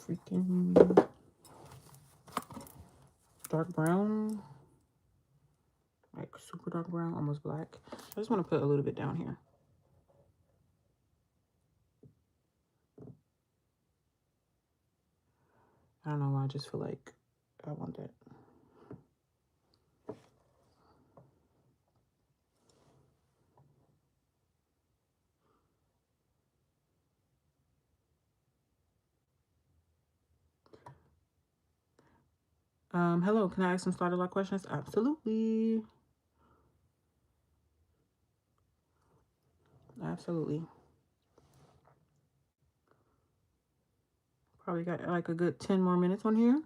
freaking dark brown. Like super dark brown, almost black. I just want to put a little bit down here. I don't know why, I just feel like I want that. Hello, can I ask some starter lock questions? Absolutely. Absolutely. Probably got like a good 10 more minutes on here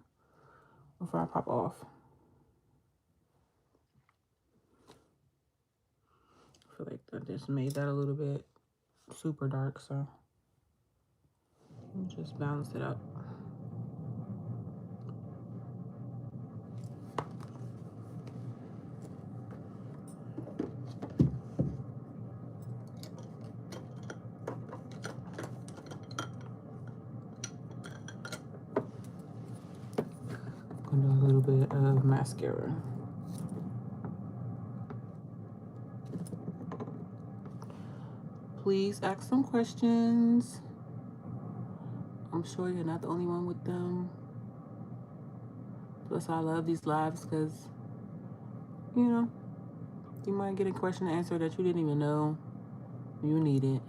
before I pop off. I feel like I just made that a little bit super dark, so just balance it up. Gonna do a little bit of mascara. Please ask some questions. I'm sure you're not the only one with them. Plus, I love these lives because, you know, you might get a question answered that you didn't even know you needed.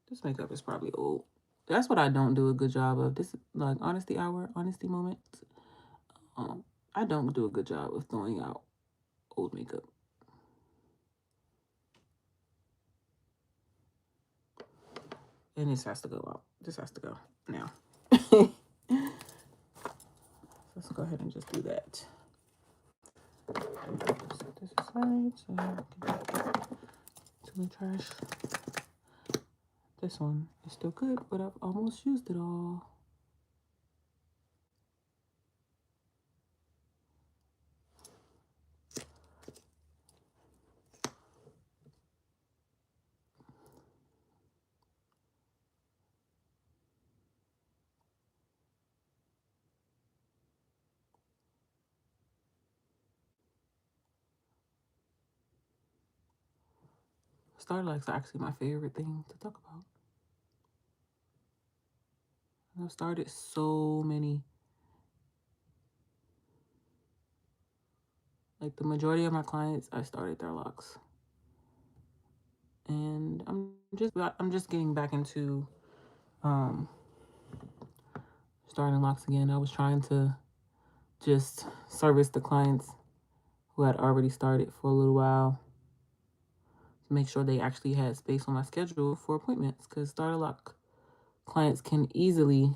This makeup is probably old. That's what I don't do a good job of. This like honesty hour, honesty moment. I don't do a good job of throwing out old makeup. And this has to go out. This has to go now. Let's go ahead and just do that. Set this aside so I can to the trash. This one is still good, but I've almost used it all. Starlight's actually my favorite thing to talk about. I've started so many. Like the majority of my clients, I started their locks. And I'm just getting back into starting locks again. I was trying to just service the clients who had already started for a little while to make sure they actually had space on my schedule for appointments, because starter lock clients can easily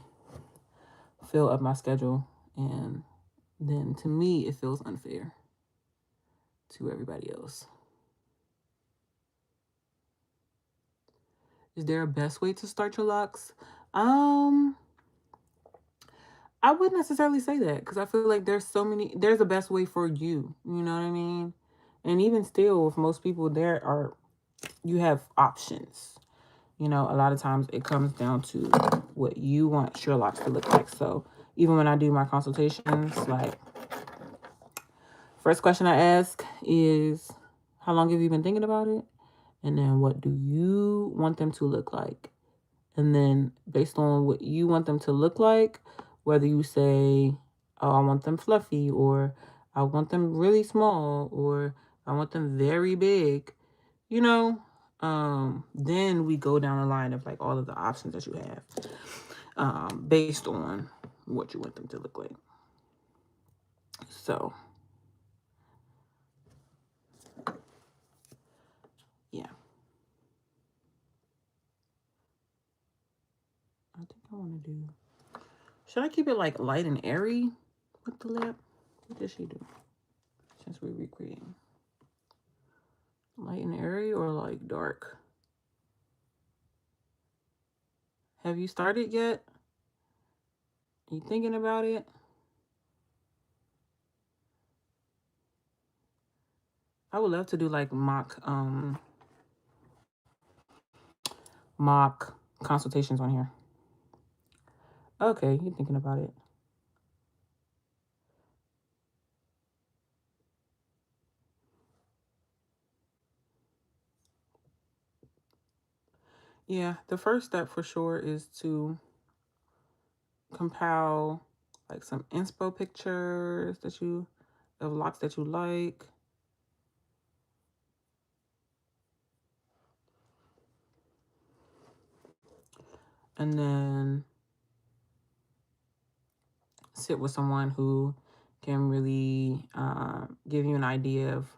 fill up my schedule, and then to me it feels unfair to everybody else. Is there a best way to start your locks? I wouldn't necessarily say that, because I feel like there's a best way for you. You know what I mean? And even still, with most people, you have options. You know, a lot of times it comes down to what you want your locks to look like. So even when I do my consultations, like, first question I ask is, how long have you been thinking about it? And then what do you want them to look like? And then based on what you want them to look like, whether you say, oh, I want them fluffy, or I want them really small, or I want them very big, you know, then we go down the line of like all of the options that you have, based on what you want them to look like. So, yeah. I think I want to do Should I keep it like light and airy with the lip? What did she do? Since we're recreating. Light and airy or like dark? Have you started yet? You thinking about it? I would love to do like mock consultations on here. Okay, you're thinking about it. Yeah, the first step for sure is to compile like some inspo pictures of locks that you like. And then sit with someone who can really give you an idea of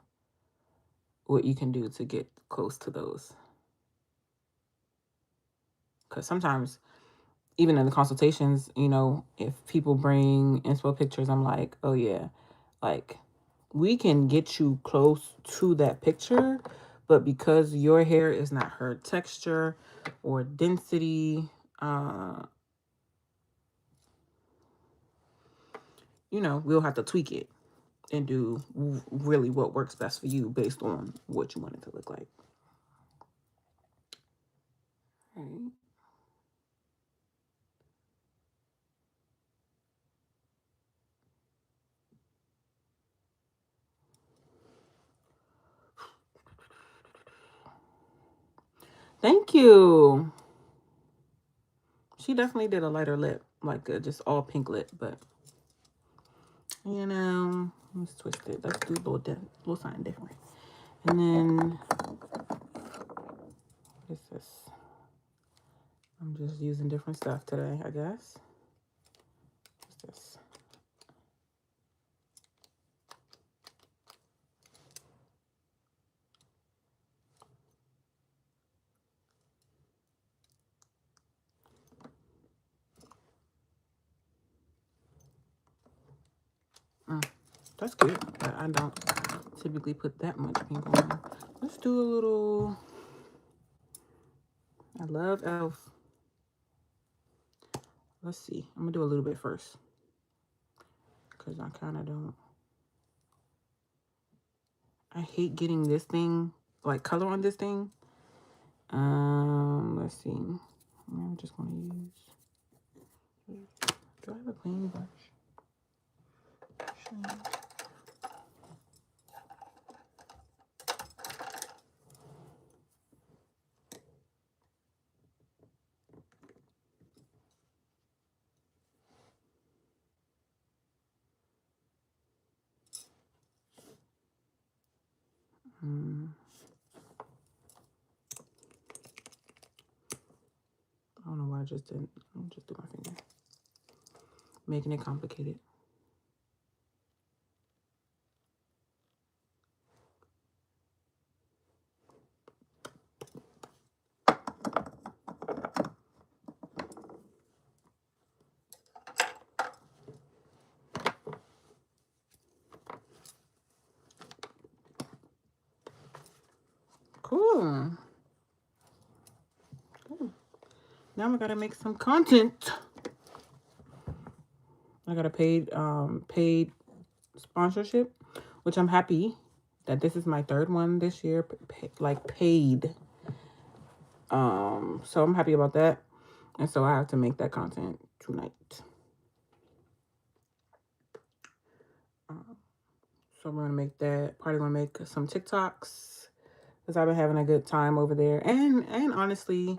what you can do to get close to those. Because sometimes, even in the consultations, you know, if people bring inspo pictures, I'm like, oh yeah, like we can get you close to that picture, but because your hair is not her texture or density, you know, we'll have to tweak it and do really what works best for you based on what you want it to look like. All right. Thank you. She definitely did a lighter lip, like just all pink lip, but you know, let's twist it. Let's do a little something different. And then what is this? I'm just using different stuff today, I guess. What's this? That's good, but I don't typically put that much pink on. Let's do a little. I love e.l.f. Let's see. I'm gonna do a little bit first because I kind of don't. I hate getting this thing, like color on this thing. Let's see. I'm just gonna use. Do I have a clean brush? I don't know why I just didn't. I'll just do my finger. Making it complicated. Cool. Now I gotta make some content. I got a paid sponsorship, which I'm happy that this is my third one this year, like paid. So I'm happy about that, and so I have to make that content tonight. So I'm gonna make that. Probably gonna make some TikToks because I've been having a good time over there, and honestly,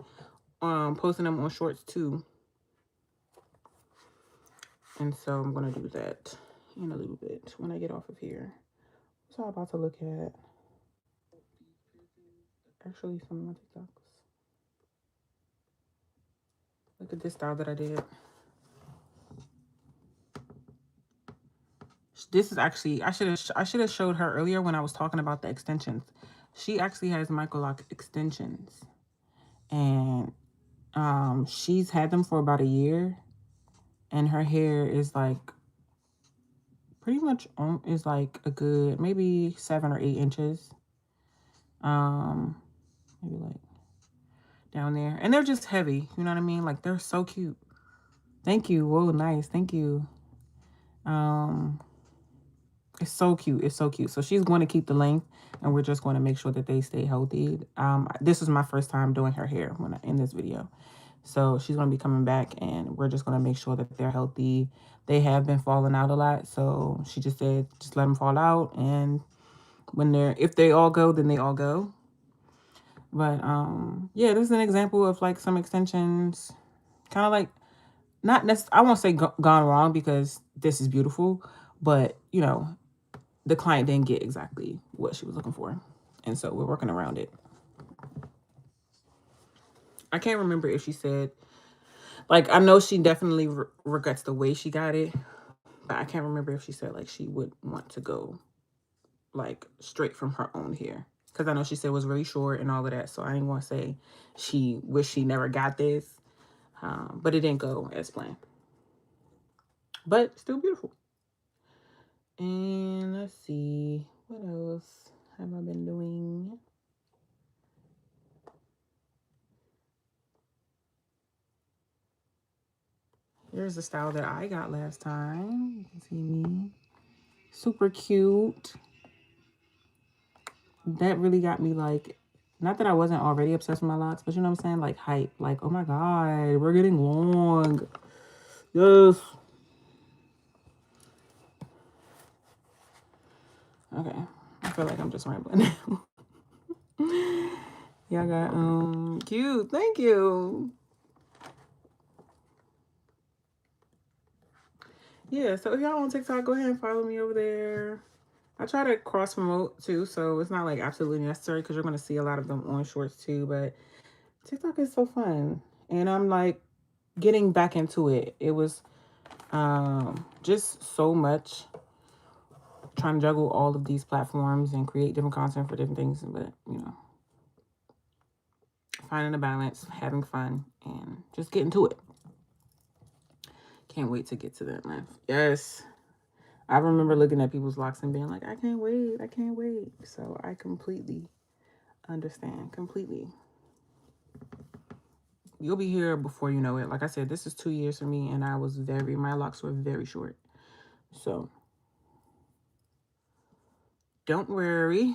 posting them on shorts too. And so I'm gonna do that in a little bit when I get off of here. So I'm about to look at actually some of my TikToks. Look at this style that I did. This is actually I should have showed her earlier when I was talking about the extensions. She actually has micro lock extensions, and she's had them for about a year, And her hair is like pretty much is like a good maybe 7 or 8 inches. Maybe like down there. And they're just heavy, you know what I mean? Like they're so cute. Thank you. Whoa, nice. Thank you. It's so cute. It's so cute. So she's going to keep the length, and we're just going to make sure that they stay healthy. This is my first time doing her hair in this video. So she's going to be coming back, and we're just going to make sure that they're healthy. They have been falling out a lot. So she just said, just let them fall out. And if they all go, then they all go. But yeah, this is an example of like some extensions, kind of like, not necessarily, I won't say gone wrong, because this is beautiful, but you know, the client didn't get exactly what she was looking for. And so we're working around it. I can't remember if she said, like, I know she definitely regrets the way she got it, but I can't remember if she said like she would want to go like straight from her own hair. Because I know she said it was really short and all of that. So I didn't want to say she wished she never got this. But it didn't go as planned. But still beautiful. And let's see, what else have I been doing? Here's the style that I got last time. You can see me. Super cute. That really got me like, not that I wasn't already obsessed with my locks, but you know what I'm saying? Like hype. Like, oh my God, we're getting long. Yes. Okay. I feel like I'm just rambling now. Y'all got cute. Thank you. Yeah, so if y'all on TikTok, go ahead and follow me over there. I try to cross promote too, so it's not like absolutely necessary, because you're going to see a lot of them on shorts too, but TikTok is so fun. And I'm like getting back into it. It was just so much trying to juggle all of these platforms and create different content for different things, but you know, finding a balance, having fun, and just getting to it. Can't wait to get to that life. Yes. I remember looking at people's locks and being like, I can't wait. I can't wait. So I completely understand. Completely. You'll be here before you know it. Like I said, this is 2 years for me, and my locks were very short. So don't worry.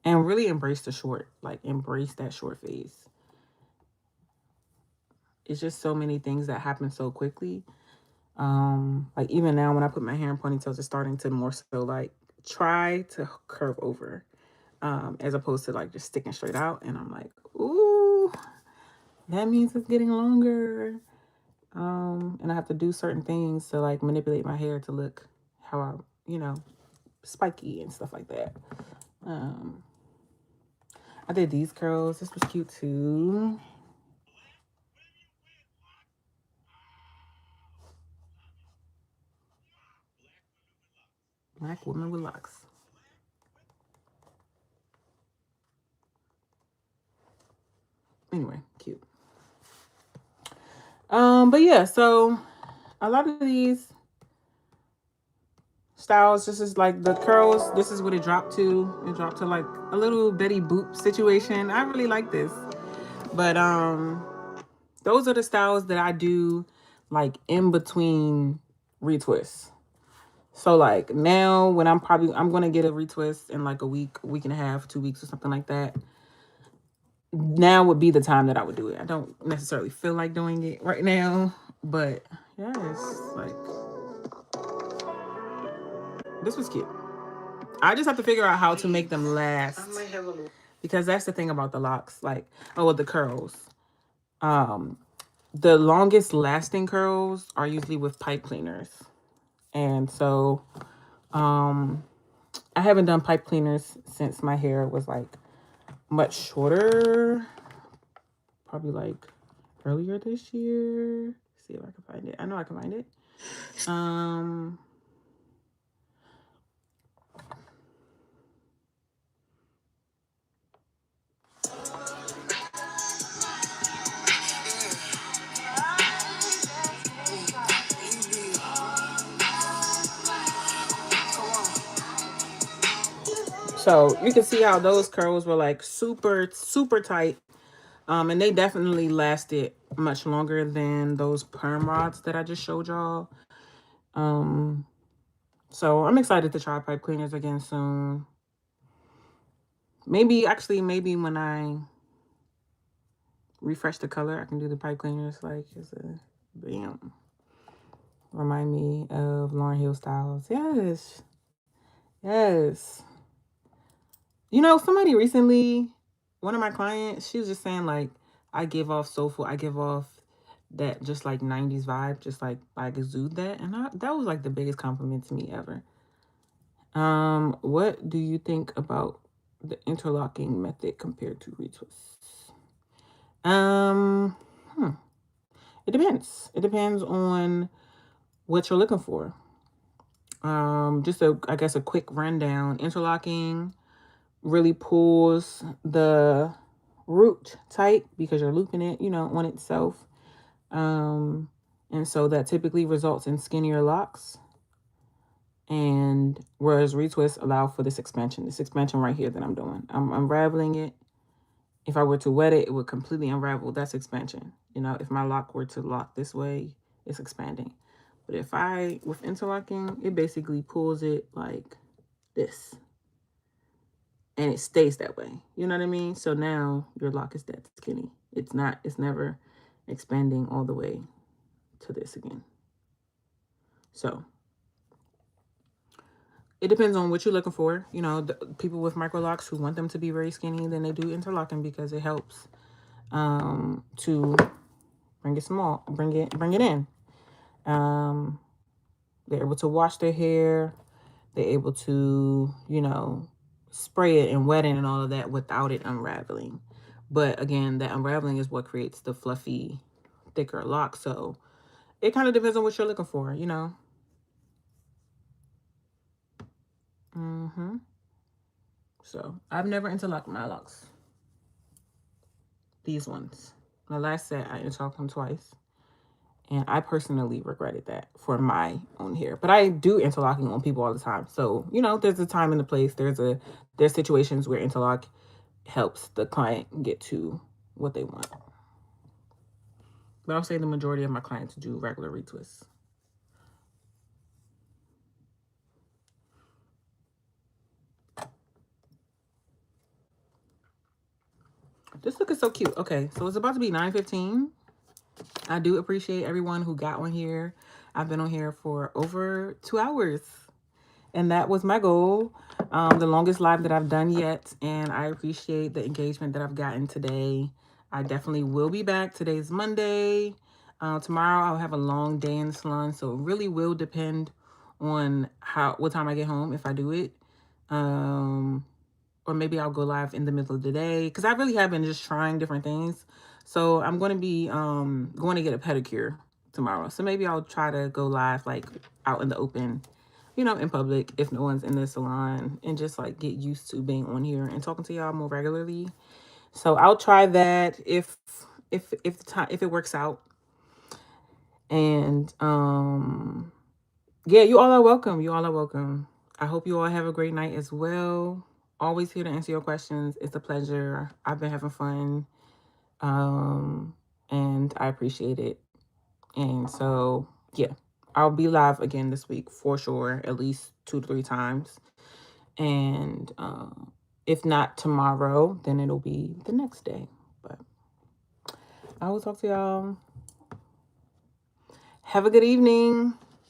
And really embrace the short. Like, embrace that short phase. It's just so many things that happen so quickly. Like even now when I put my hair in ponytails, it's starting to more so like try to curve over, as opposed to like just sticking straight out. And I'm like, ooh, that means it's getting longer. And I have to do certain things to like manipulate my hair to look how I, you know, spiky and stuff like that. I did these curls. This was cute too. Black woman with locks. Anyway, cute. But yeah, so a lot of these styles, this is like the curls, this is what it dropped to. It dropped to like a little Betty Boop situation. I really like this. But those are the styles that I do like in between retwists. So like now when I'm gonna get a retwist in like a week and a half, 2 weeks or something like that. Now would be the time that I would do it. I don't necessarily feel like doing it right now, but yes, like this was cute. I just have to figure out how to make them last, because that's the thing about the locks, like, oh, the curls. The longest lasting curls are usually with pipe cleaners. And so I haven't done pipe cleaners since my hair was like much shorter, probably like earlier this year. Let's see if I can find it. I know I can find it. So you can see how those curls were like super, super tight. And they definitely lasted much longer than those perm rods that I just showed y'all. So I'm excited to try pipe cleaners again soon. Maybe when I refresh the color, I can do the pipe cleaners like as a bam. Remind me of Lauryn Hill styles. Yes. Yes. You know, somebody recently, one of my clients, she was just saying like, I give off soulful, I give off that just like 90s vibe, just like I exude that. And that was like the biggest compliment to me ever. What do you think about the interlocking method compared to retwists? Um, hmm. It depends. It depends on what you're looking for. I guess a quick rundown. Interlocking really pulls the root tight because you're looping it, on itself. And so that typically results in skinnier locks. And whereas retwists allow for this expansion right here that I'm doing. I'm unraveling it. If I were to wet it, it would completely unravel. That's expansion. If my lock were to lock this way, it's expanding. But with interlocking, it basically pulls it like this. And it stays that way. You know what I mean? So now your lock is that skinny. It's never expanding all the way to this again. So it depends on what you're looking for. The people with micro locks who want them to be very skinny, then they do interlocking because it helps to bring it small, bring it in. They're able to wash their hair. They're able to, spray it and wet it and all of that without it unraveling. But again, that unraveling is what creates the fluffy, thicker lock. So it kind of depends on what you're looking for, So I've never interlocked my locks. These ones. The last set, I interlocked them twice. And I personally regretted that for my own hair. But I do interlocking on people all the time. So, there's a time and a place. There's situations where interlock helps the client get to what they want. But I'll say the majority of my clients do regular retwists. This look is so cute. Okay, so it's about to be 9:15. I do appreciate everyone who got on here. I've been on here for over 2 hours. And that was my goal. The longest live that I've done yet. And I appreciate the engagement that I've gotten today. I definitely will be back. Today's Monday. Tomorrow I'll have a long day in the salon. So it really will depend on what time I get home if I do it. Or maybe I'll go live in the middle of the day. Because I really have been just trying different things. So I'm going to be going to get a pedicure tomorrow. So maybe I'll try to go live like out in the open, in public if no one's in the salon, and just like get used to being on here and talking to y'all more regularly. So I'll try that if it works out. And yeah, you all are welcome. I hope you all have a great night as well. Always here to answer your questions. It's a pleasure. I've been having fun. And I appreciate it. And so, yeah, I'll be live again this week for sure, at least 2 to 3 times. And if not tomorrow, then it'll be the next day. But I will talk to y'all. Have a good evening.